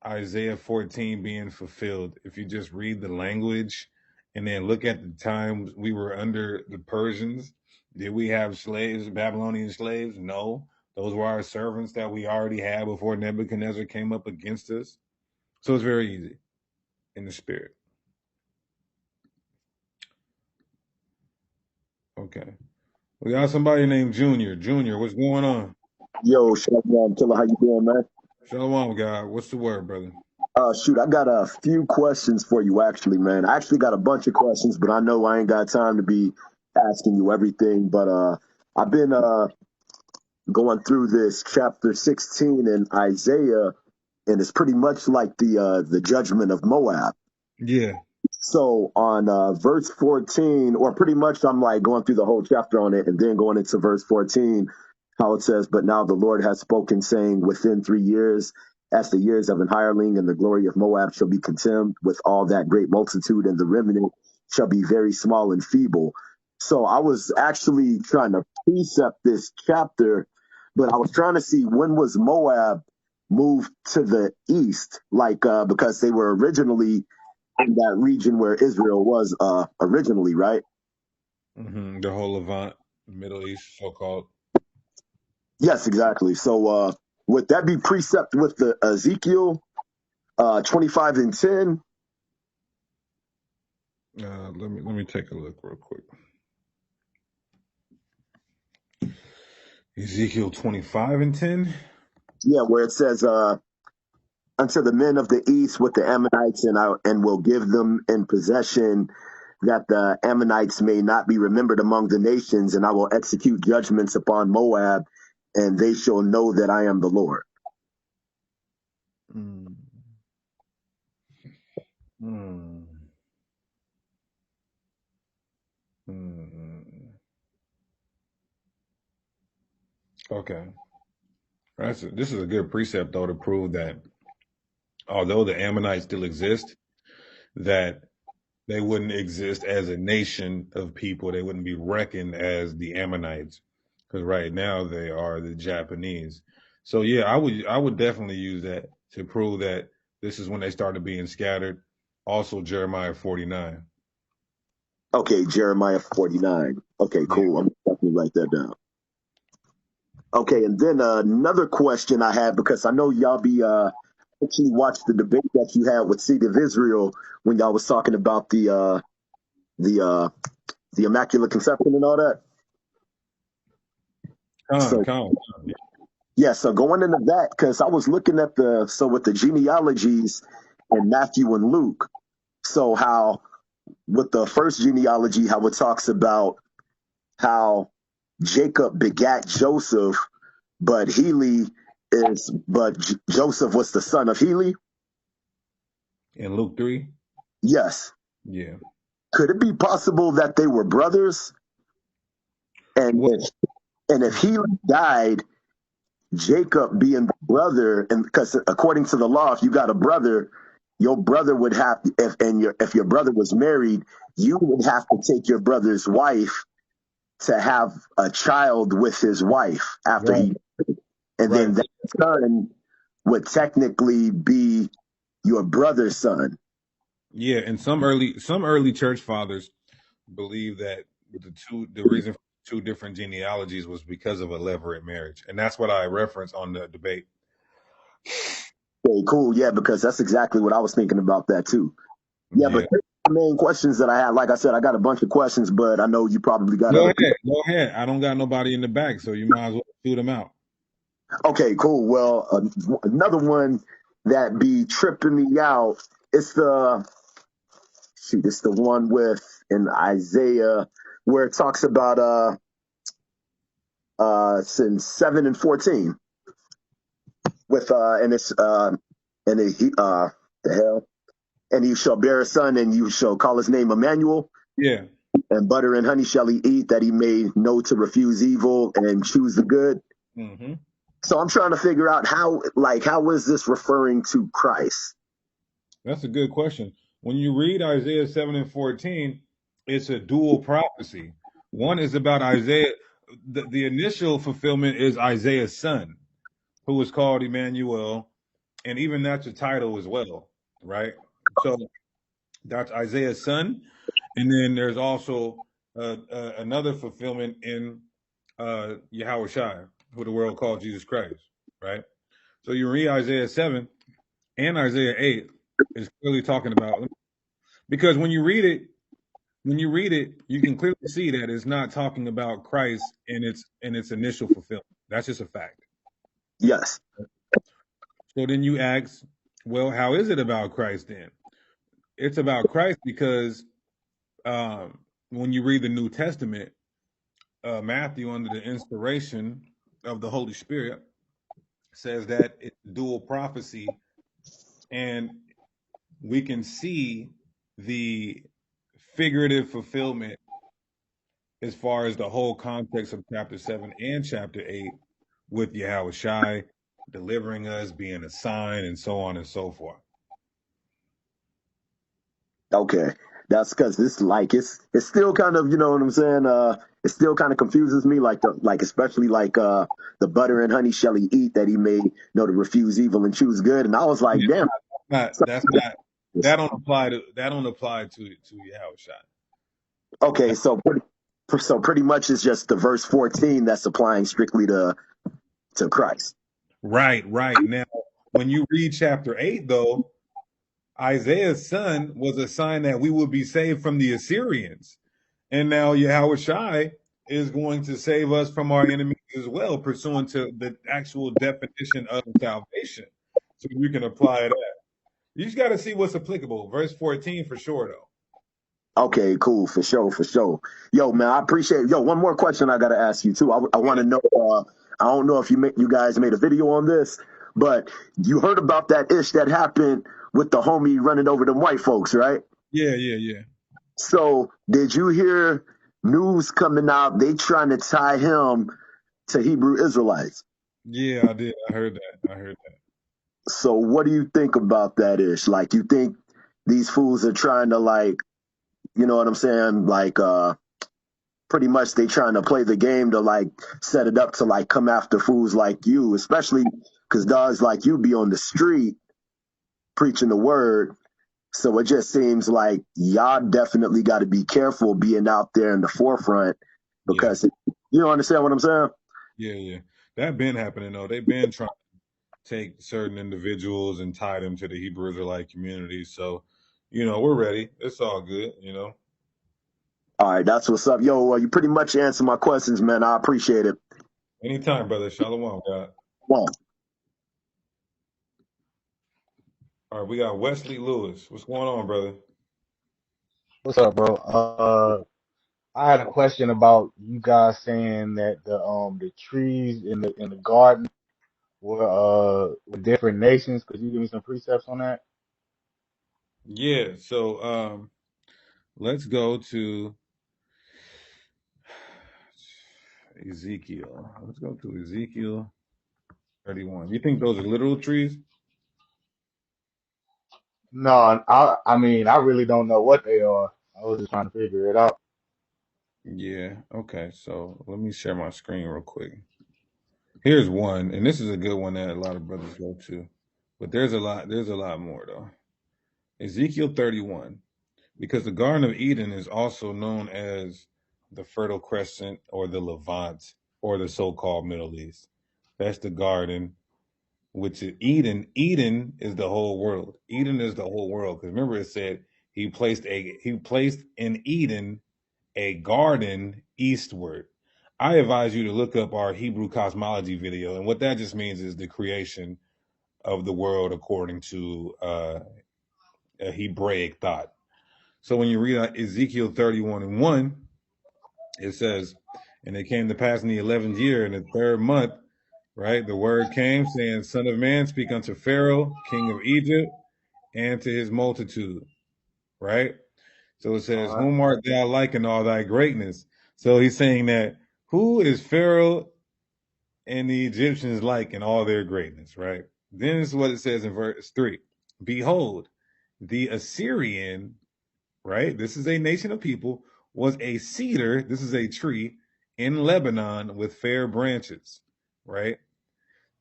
Isaiah 14 being fulfilled if you just read the language and then look at the times we were under the Persians. Did we have slaves, Babylonian slaves? No. Those were our servants that we already had before Nebuchadnezzar came up against us. So it's very easy in the spirit. Okay. We got somebody named Junior. Junior, what's going on? Yo, Shalom, Killer, how you doing, man? Shalom, God. What's the word, brother? Shoot, I got a few questions for you, actually, man. I actually got a bunch of questions, but I know I ain't got time to be asking you everything. But I've been going through this chapter 16 in Isaiah, and it's pretty much like the judgment of Moab. Yeah. So on verse 14, or pretty much I'm like going through the whole chapter on it and then going into verse 14, how it says, but now the Lord has spoken, saying, within 3 years, as the years of an hireling, and the glory of Moab shall be contemned with all that great multitude, and the remnant shall be very small and feeble. So I was actually trying to precept this chapter, but I was trying to see when was Moab moved to the east, like because they were originally in that region where Israel was originally, right? Mm-hmm. The whole Levant, Middle East, so-called. Yes, exactly. So Would that be precept with the Ezekiel 25 and 10? Let me take a look real quick. Ezekiel 25 and 10. Yeah, where it says, unto the men of the east with the Ammonites, and will give them in possession, that the Ammonites may not be remembered among the nations, and I will execute judgments upon Moab, and they shall know that I am the Lord. Mm. Mm. Mm. Okay. This is a good precept, though, to prove that although the Ammonites still exist, that they wouldn't exist as a nation of people. They wouldn't be reckoned as the Ammonites, because right now they are the Japanese. So yeah, I would definitely use that to prove that this is when they started being scattered. Also, Jeremiah 49. Okay, Jeremiah 49. Okay, Yeah. cool. I'm definitely write that down. Okay, and then another question I had, because I know y'all be actually watched the debate that you had with Seed of Israel when y'all was talking about the uh, the Immaculate Conception and all that. So Yeah. yeah, so going into that, because I was looking at with the genealogies in Matthew and Luke. So how with the first genealogy, how it talks about how Jacob begat Joseph, but Joseph was the son of Heli. In Luke 3. Yes. Yeah. Could it be possible that they were brothers? And Well, if Heli died, Jacob being the brother, and because according to the law, if you got a brother, your brother would have, if your brother was married, you would have to take your brother's wife to have a child with his wife after right, he, and right. then that son would technically be your brother's son. Yeah, and some early church fathers believe that the reason for two different genealogies was because of a levirate marriage, and that's what I reference on the debate. Okay, cool. Yeah, because that's exactly what I was thinking about that too. Yeah, but Yeah, the main questions that I had, like I said, I got a bunch of questions, but I know you probably got go other ahead, people. go ahead. I don't got nobody in the back, so you might as well shoot them out. Okay, cool. Well, another one that be tripping me out. It's it's the one with in Isaiah where it talks about since 7 and 14 with and it's and it, he the hell, and you shall bear a son, and you shall call his name Emmanuel, Yeah. and butter and honey shall he eat, that he may know to refuse evil and choose the good. Hmm. So I'm trying to figure out how is this referring to Christ? That's a good question. When you read Isaiah 7 and 14, it's a dual prophecy. One is about Isaiah. The initial fulfillment is Isaiah's son, who was called Emmanuel, and even that's a title as well, right? So that's Isaiah's son, and then there's also another fulfillment in Yahweh Shai, who the world called Jesus Christ, right? So you read Isaiah 7 and Isaiah 8 is clearly talking about, because when you read it, you can clearly see that it's not talking about Christ in its initial fulfillment. That's just a fact. Yes. So then you ask, well, how is it about Christ then? It's about Christ because when you read the New Testament, Matthew, under the inspiration of the Holy Spirit, says that it's dual prophecy, and we can see the figurative fulfillment as far as the whole context of chapter 7 and chapter 8 with Yahweh Shai delivering us, being a sign, and so on and so forth. Okay. That's because it's still kind of, you know what I'm saying? It still kind of confuses me, especially the butter and honey shall he eat, that he may know to refuse evil and choose good. And I was like, Yeah, damn. that's not that don't apply to Yahweh Shai. Okay, so pretty much it's just the verse 14 that's applying strictly to Christ. Right, right. Now, when you read chapter 8, though, Isaiah's son was a sign that we would be saved from the Assyrians. And now Yahweh Shai is going to save us from our enemies as well, pursuant to the actual definition of salvation. So you can apply that. You just got to see what's applicable. Verse 14 for sure, though. Okay, cool, for sure, for sure. Yo, man, I appreciate it. Yo, one more question I gotta ask you too. I want to know. I don't know if you guys made a video on this, but you heard about that ish that happened with the homie running over them white folks, right? Yeah, yeah, yeah. So, did you hear news coming out? They trying to tie him to Hebrew Israelites. Yeah, I did. I heard that. I heard that. So, what do you think about that ish? Like, you think these fools are trying to like, you know what I'm saying? Like, pretty much they trying to play the game to like set it up to like come after fools like you, especially because dogs like you be on the street preaching the word. So it just seems like y'all definitely got to be careful being out there in the forefront Yeah, because you understand what I'm saying? yeah, yeah. That been happening though. They've been trying to take certain individuals and tie them to the Hebrew Israelite community. So, we're ready. It's all good. All right, that's what's up. Yo, you pretty much answered my questions, man. I appreciate it. Anytime, brother. Shalom, God. Well, All right, we got Wesley Lewis. What's going on, brother? What's up, bro? I had a question about you guys saying that the trees in the garden were different nations. Could you give me some precepts on that? Yeah, so let's go to Ezekiel. Let's go to Ezekiel 31. You think those are literal trees? No, I mean I really don't know what they are. I was just trying to figure it out. Yeah, okay. So let me share my screen real quick. Here's one, and this is a good one that a lot of brothers go to. But there's a lot more though. Ezekiel 31. Because the Garden of Eden is also known as the Fertile Crescent or the Levant or the so-called Middle East. That's the garden, which is Eden. Eden is the whole world. Eden is the whole world. Because remember, it said he placed in Eden a garden eastward. I advise you to look up our Hebrew cosmology video, and what that just means is the creation of the world according to a Hebraic thought. So when you read Ezekiel 31 and 1, it says, and it came to pass in the 11th year, in the third month, right? The word came saying, Son of man, speak unto Pharaoh, king of Egypt, and to his multitude, right? So it says, All right. whom art thou like in all thy greatness? So he's saying that who is Pharaoh and the Egyptians like in all their greatness, right? Then this is what it says in verse 3. Behold, the Assyrian, right? This is a nation of people, was a cedar, this is a tree in Lebanon with fair branches, right?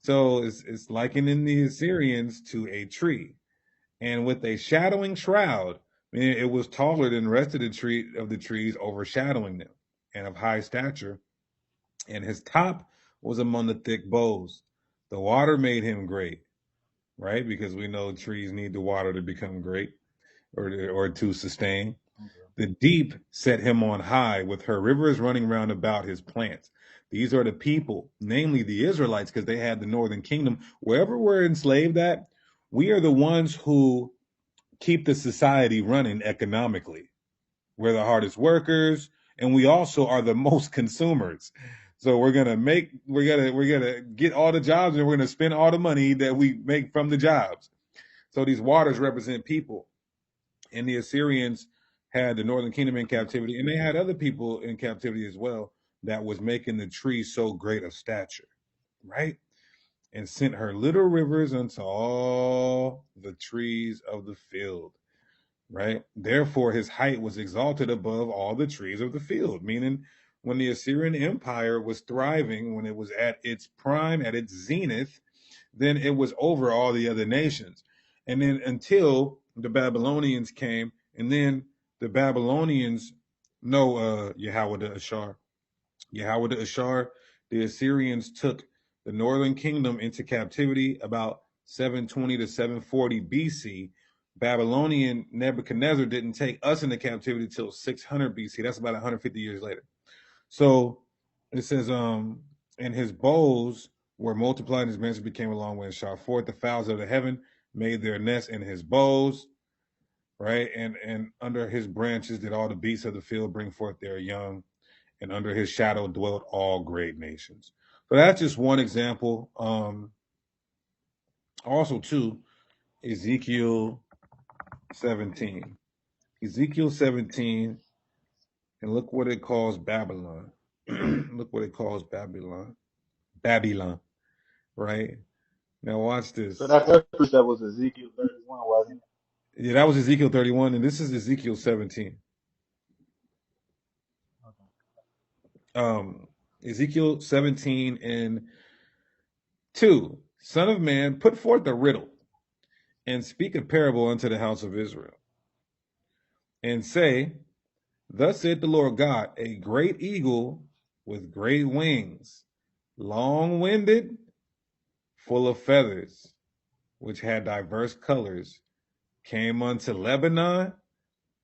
So it's likening the Assyrians to a tree, and with a shadowing shroud, meaning it was taller than the rest of the trees, overshadowing them, and of high stature. And his top was among the thick boughs. The water made him great, right? Because we know trees need the water to become great or to sustain. The deep set him on high, with her rivers running round about his plants. These are the people, namely the Israelites, because they had the northern kingdom. Wherever we're enslaved at, we are the ones who keep the society running economically. We're the hardest workers, and we also are the most consumers. So we're gonna get all the jobs, and we're gonna spend all the money that we make from the jobs. So these waters represent people, and the Assyrians had the northern kingdom in captivity, and they had other people in captivity as well that was making the tree so great of stature, right? And sent her little rivers unto all the trees of the field, right? Therefore, his height was exalted above all the trees of the field, meaning when the Assyrian Empire was thriving, when it was at its prime, at its zenith, then it was over all the other nations. And then until the Babylonians came, and then the Babylonians know Yahweh the Ashar. Yahweh the Ashar, the Assyrians took the northern kingdom into captivity about 720 to 740 BC. Babylonian Nebuchadnezzar didn't take us into captivity till 600 BC. That's about 150 years later. So it says, and his bows were multiplied, and his branches became a long way and shot forth. The fowls of the heaven made their nests in his bows, right? And under his branches did all the beasts of the field bring forth their young, and under his shadow dwelt all great nations. So that's just one example. Also, too, Ezekiel 17. Ezekiel 17, and look what it calls Babylon. Look what it calls Babylon. Babylon, right? Now watch So this. that was Ezekiel 31, wasn't it? Yeah, that was Ezekiel 31, and this is Ezekiel 17. Ezekiel 17 and 2. Son of man, put forth a riddle and speak a parable unto the house of Israel, and say, thus saith the Lord God, a great eagle with great wings, long winded, full of feathers, which had diverse colors, came unto Lebanon.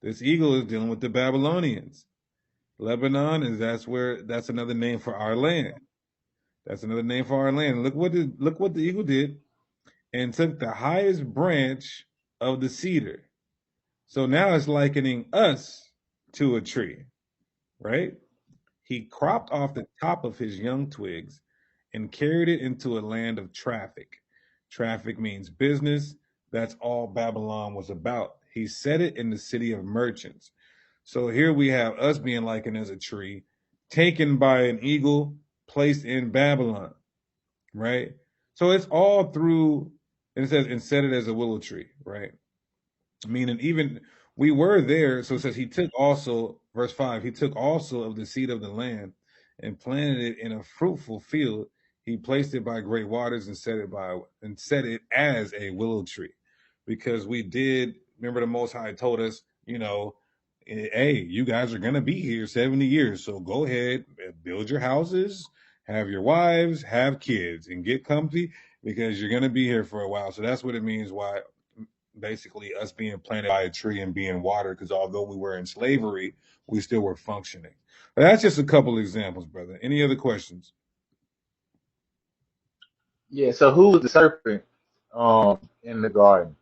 This eagle is dealing with the Babylonians. Lebanon is that's another name for our land. That's another name for our land. Look what the eagle did, and took the highest branch of the cedar. So now it's likening us to a tree, right? He cropped off the top of his young twigs and carried it into a land of traffic. Traffic means business. That's all Babylon was about. He set it in the city of merchants. So here we have us being likened as a tree, taken by an eagle, placed in Babylon, right? So it's all through, and it says, and set it as a willow tree, right? Meaning, even we were there. So it says, he took also, verse 5, he took also of the seed of the land and planted it in a fruitful field. He placed it by great waters and set it as a willow tree. Because we did, remember the Most High told us, hey, you guys are going to be here 70 years. So go ahead, build your houses, have your wives, have kids, and get comfy because you're going to be here for a while. So that's what it means why basically us being planted by a tree and being watered, because although we were in slavery, we still were functioning. But that's just a couple examples, brother. Any other questions? Yeah. So who was the serpent in the garden?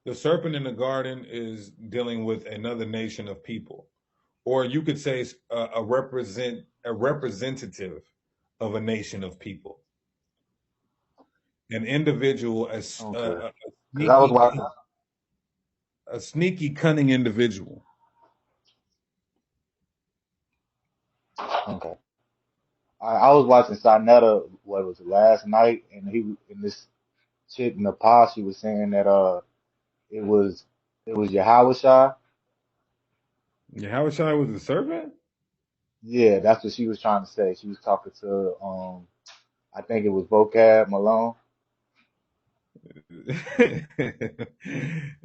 The serpent in the garden is dealing with another nation of people, or you could say a representative of a nation of people, an individual, Okay. a Because I was sneaky, watching. a sneaky, cunning individual. Okay. I was watching Sinetta, what was it, last night, and this chick in the pod, she was saying that it was Yahushua. Yahushua was the serpent. Yeah, that's what she was trying to say. She was talking to I think it was Vocab Malone.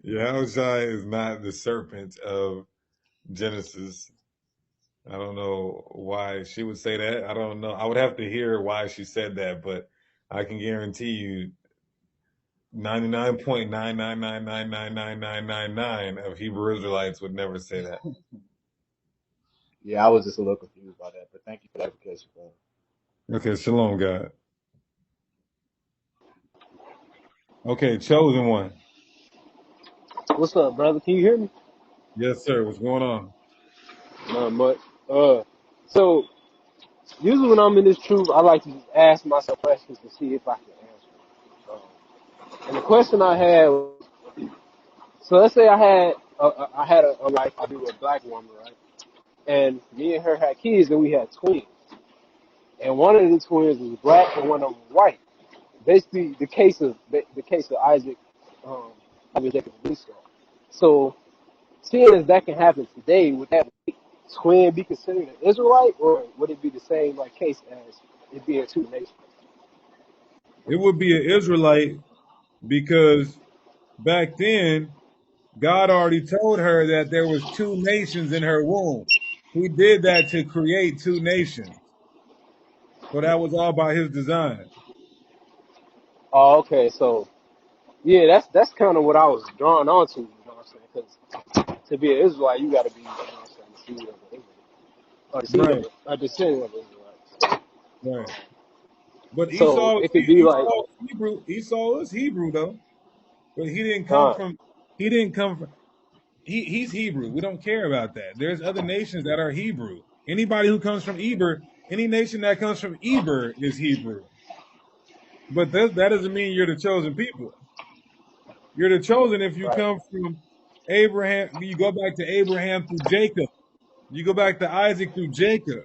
Yahushua is not the serpent of Genesis. I don't know why she would say that. I don't know. I would have to hear why she said that, but I can guarantee you 99.999999999 of Hebrew Israelites would never say that. Yeah, I was just a little confused by that, but thank you for that clarification, bro. Okay, shalom, God. Okay, chosen one. What's up, brother? Can you hear me? Yes, sir. What's going on? Not much. So usually when I'm in this truth, I like to just ask myself questions to see if I can answer. And the question I had was, so let's say I had a life I do with a black woman, right? And me and her had kids, and we had twins. And one of the twins was black, and one of them was white. Basically, the case of Isaac, Isaac Jacob and Esau. So seeing as that can happen today, would that twin be considered an Israelite, or would it be the same like case as it being two nations? It would be an Israelite because back then God already told her that there was two nations in her womb. He did that to create two nations. So that was all by his design. Oh, okay. So yeah, that's kind of what I was drawn on to. You know what I'm saying? Because to be an Israelite, you got to be, you know what I'm saying, the seed of the Israelite, or the seed of Right, a descendant of Israelites. right. But So it could be like, Esau was Hebrew. Esau is Hebrew though, but he didn't come huh? from. He didn't come from. He's Hebrew. We don't care about that. There's other nations that are Hebrew. Anybody who comes from Eber, any nation that comes from Eber is Hebrew. But that doesn't mean you're the chosen people. You're the chosen if you Right. come from Abraham. You go back to Abraham through Jacob. You go back to Isaac through Jacob.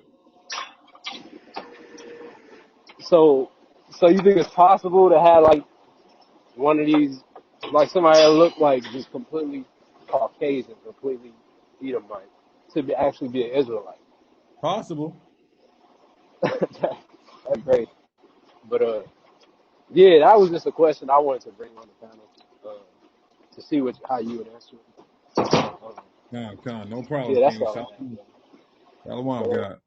So so you think it's possible to have like one of these, like somebody that look like just completely Caucasian, completely Edomite, to be actually be an Israelite? Possible. That's great. But yeah, that was just a question I wanted to bring on the panel to see how you would answer it. Con, no problem, Yeah, that's King. all I Shalom, have. Shalom, God.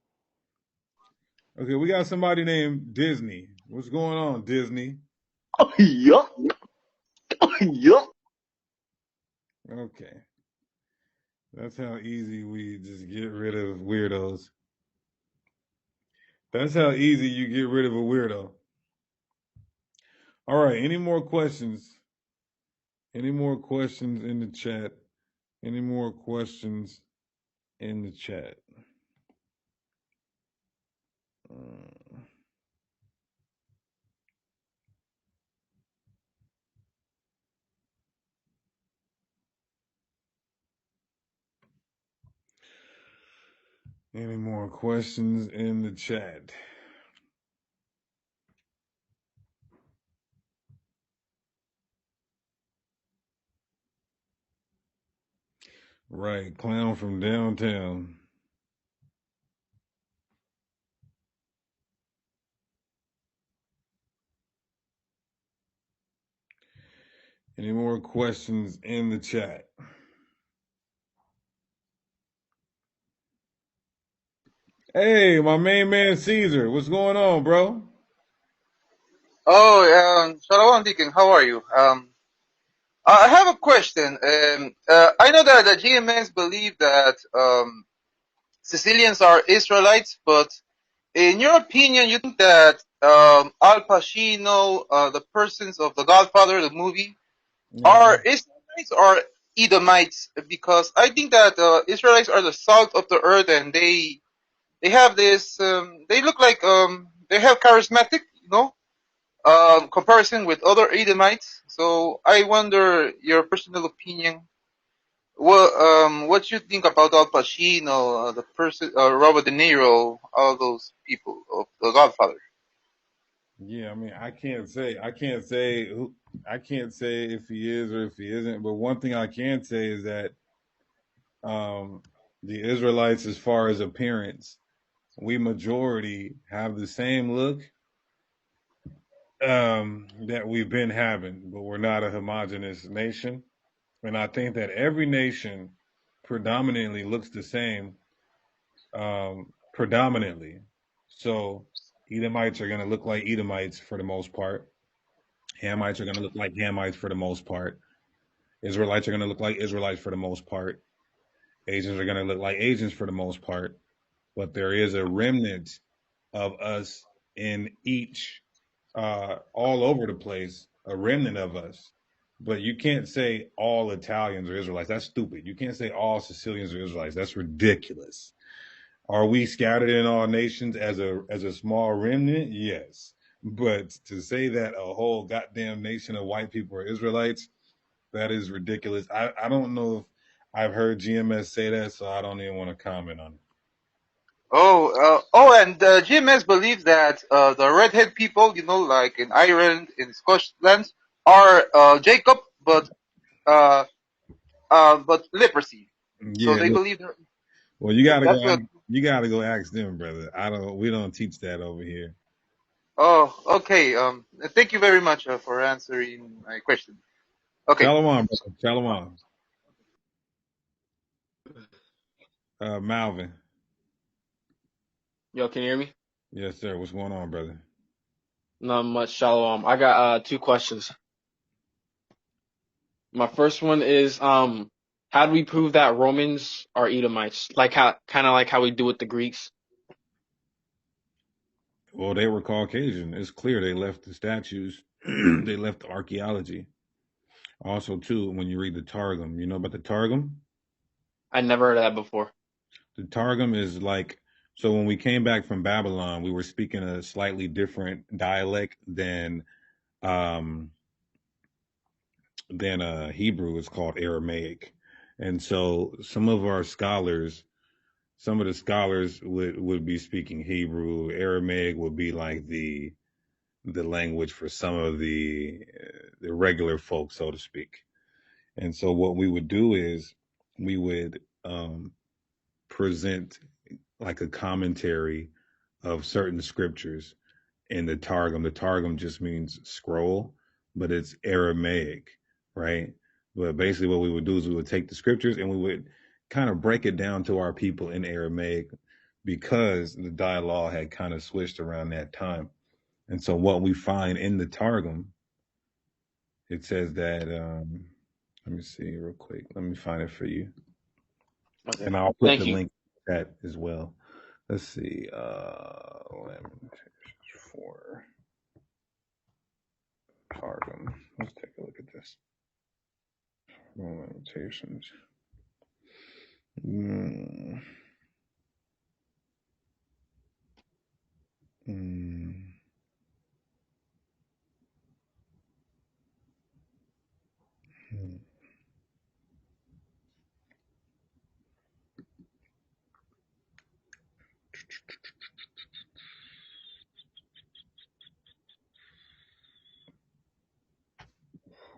Okay, we got somebody named Disney. What's going on, Disney? Yup. Yup. Okay. That's how easy we just get rid of weirdos. That's how easy you get rid of a weirdo. All right, any more questions? Any more questions in the chat? Any more questions in the chat? Uh, any more questions in the chat? Right, clown from downtown. Any more questions in the chat? Hey, my main man Caesar, what's going on, bro? Oh, Shalom, Deacon. How are you? I have a question. I know that the GMS believe that Sicilians are Israelites, but in your opinion, you think that Al Pacino, the persons of The Godfather, the movie, Uh-huh. are Israelites or Edomites? Because I think that Israelites are the salt of the earth, and they have this. They look like they have charismatic, comparison with other Edomites. So I wonder your personal opinion. What you think about Al Pacino, the person, Robert De Niro, all those people of The Godfather? Yeah, I mean, I can't say if he is or if he isn't. But one thing I can say is that um, the Israelites, as far as appearance, we majority have the same look that we've been having, but we're not a homogenous nation. And I think that every nation predominantly looks the same, predominantly. So Edomites are going to look like Edomites for the most part. Hamites are going to look like Hamites for the most part. Israelites are going to look like Israelites for the most part. Asians are going to look like Asians for the most part. But there is a remnant of us in each, all over the place, a remnant of us. But you can't say all Italians are Israelites. That's stupid. You can't say all Sicilians are Israelites. That's ridiculous. Are we scattered in all nations as a small remnant? Yes. But to say that a whole goddamn nation of white people are Israelites, that is ridiculous. I don't know if I've heard GMS say that, so I don't even want to comment on it. And GMS believes that the redhead people, like in Ireland, in Scotland, are Jacob, uh, but leprosy. So Yeah, they look, believe well, you gotta that's go. a. You gotta go ask them, brother. I don't. We don't teach that over here. Oh, okay. Thank you very much for answering my question. Okay. Shalom, brother. Shalom. Malvin. Yo, can you hear me? Yes, sir. What's going on, brother? Not much, Shalom. I got 2 questions. My first one is how do we prove that Romans are Edomites? Like how kind of like how we do with the Greeks? Well, they were Caucasian. It's clear they left the statues. They left the archaeology. Also, too, when you read the Targum, you know about the Targum? I never heard of that before. The Targum is like, so when we came back from Babylon, we were speaking a slightly different dialect um Hebrew. It's called Aramaic. And so some of the scholars would be speaking Hebrew. Aramaic would be like the language for some of the regular folk, so to speak. And so what we would do is we would present like a commentary of certain scriptures in the Targum. The Targum just means scroll, but it's Aramaic, right? But basically, what we would do is we would take the scriptures and we would kind of break it down to our people in Aramaic because the dialogue had kind of switched around that time. And so, what we find in the Targum, it says that, let me see real quick. Let me find it for you. Okay. And I'll put the Thank you. link to that as well. Let's see. For Targum. Let's take a look at this. Lamentations. Mm. Mm. Mm.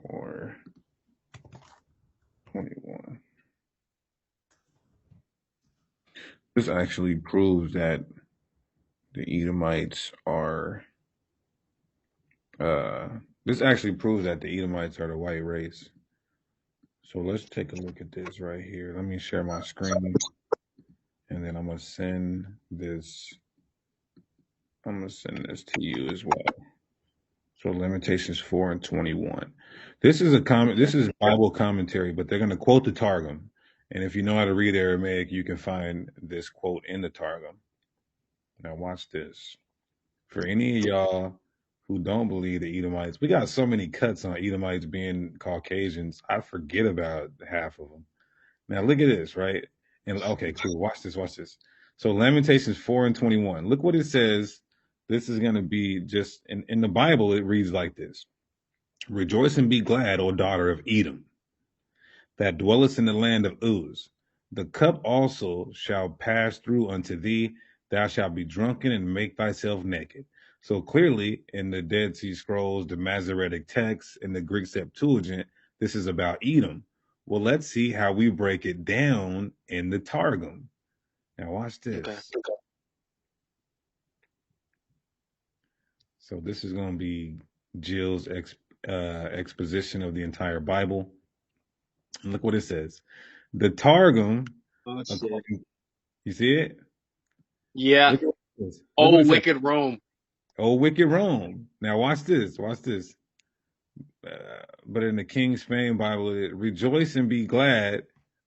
Or 21. This actually proves that the Edomites are. Uh, this actually proves that the Edomites are the white race. So let's take a look at this right here. Let me share my screen, and then I'm gonna send this. I'm gonna send this to you as well. So Lamentations 4 and 21. This is a comment. This is Bible commentary, but they're going to quote the Targum. And if you know how to read Aramaic, you can find this quote in the Targum. Now watch this. For any of y'all who don't believe the Edomites, we got so many cuts on Edomites being Caucasians. I forget about half of them. Now look at this, right? And okay, cool. Watch this. Watch this. So Lamentations 4 and 21. Look what it says. This is going to be just in the Bible. It reads like this. Rejoice and be glad, O daughter of Edom, that dwellest in the land of Uz. The cup also shall pass through unto thee. Thou shalt be drunken and make thyself naked. So clearly, in the Dead Sea Scrolls, the Masoretic text, and the Greek Septuagint, this is about Edom. Well, let's see how we break it down in the Targum. Now, watch Okay. this. So this is going to be Jill's exposition of the entire Bible. And look what it says. The Targum, Oh shit. according, you see it? Yeah. Look at what it says. Look what Oh, it says. wicked Rome. Oh, wicked Rome. Now watch this. Watch this. But in the King Spain Bible, it rejoice and be glad,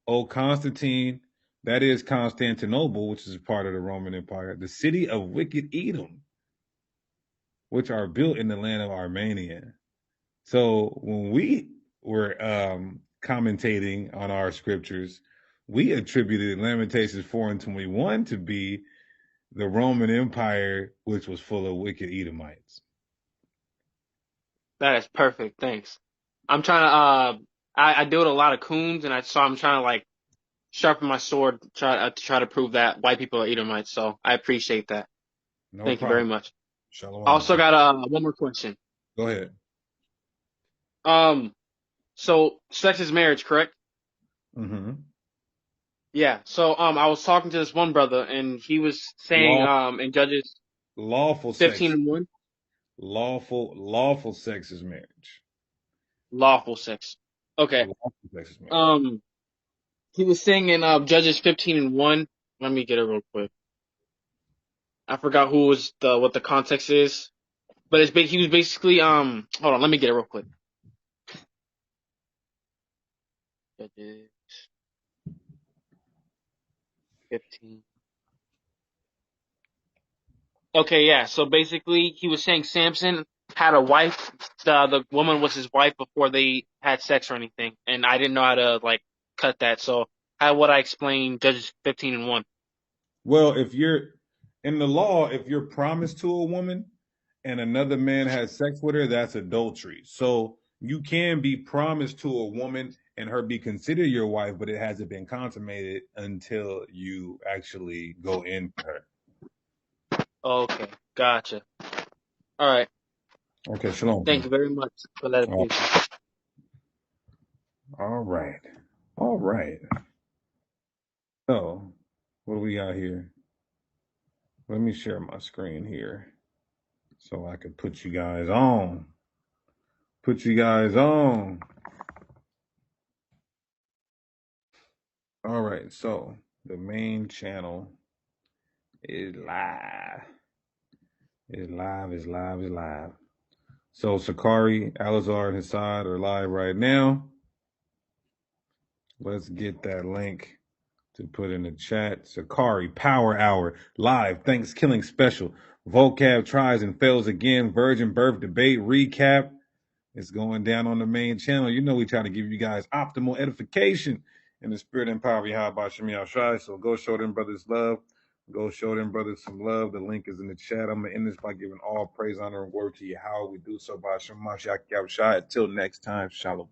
O Constantine, that is Constantinople, which is part of the Roman Empire, the city of wicked Edom, which are built in the land of Armenia. So when we were commentating on our scriptures, we attributed Lamentations 4 and 21 to be the Roman Empire, which was full of wicked Edomites. That is perfect. Thanks. I'm trying to I deal with a lot of coons, and I'm trying to like sharpen my sword, try to prove that white people are Edomites. So I appreciate that. No Thank you very problem. much. I Shalom. also got one more question. Go ahead. So sex is marriage, correct? Mm-hmm. Yeah. So I was talking to this one brother, and he was saying Law, in Judges lawful 15 sex. and 1, Lawful sex is marriage. lawful sex. Okay. Lawful sex is marriage. He was saying in Judges 15 and 1. Let me get it real quick. I forgot what the context is, but he was basically hold on, let me get it real quick. Judges 15. Okay, yeah. So basically, he was saying Samson had a wife. The woman was his wife before they had sex or anything, and I didn't know how to like cut that. So how would I explain Judges 15:1? Well, if you're in the law, if you're promised to a woman and another man has sex with her, that's adultery. So you can be promised to a woman and her be considered your wife, but it hasn't been consummated until you actually go in for her. Okay, gotcha. All right. Okay, shalom. Thank you very much for that All education. right. All right. So, what do we got here? Let me share my screen here so I can put you guys on. Put you guys on. All right, so the main channel is live. Is live, is live, is live. So Sakari, Alazar, and Hassad are live right now. Let's get that link to put in the chat. Sakari, Power Hour, live, Thankskilling special. Vocab tries and fails again. Virgin birth debate recap. It's going down on the main channel. You know we try to give you guys optimal edification in the spirit and power of Yahweh Shemi Shai. So go show them brothers love. Go show them brothers some love. The link is in the chat. I'm going to end this by giving all praise, honor, and glory to Yahweh. We do so by Shema Shai. Until next time, Shalom.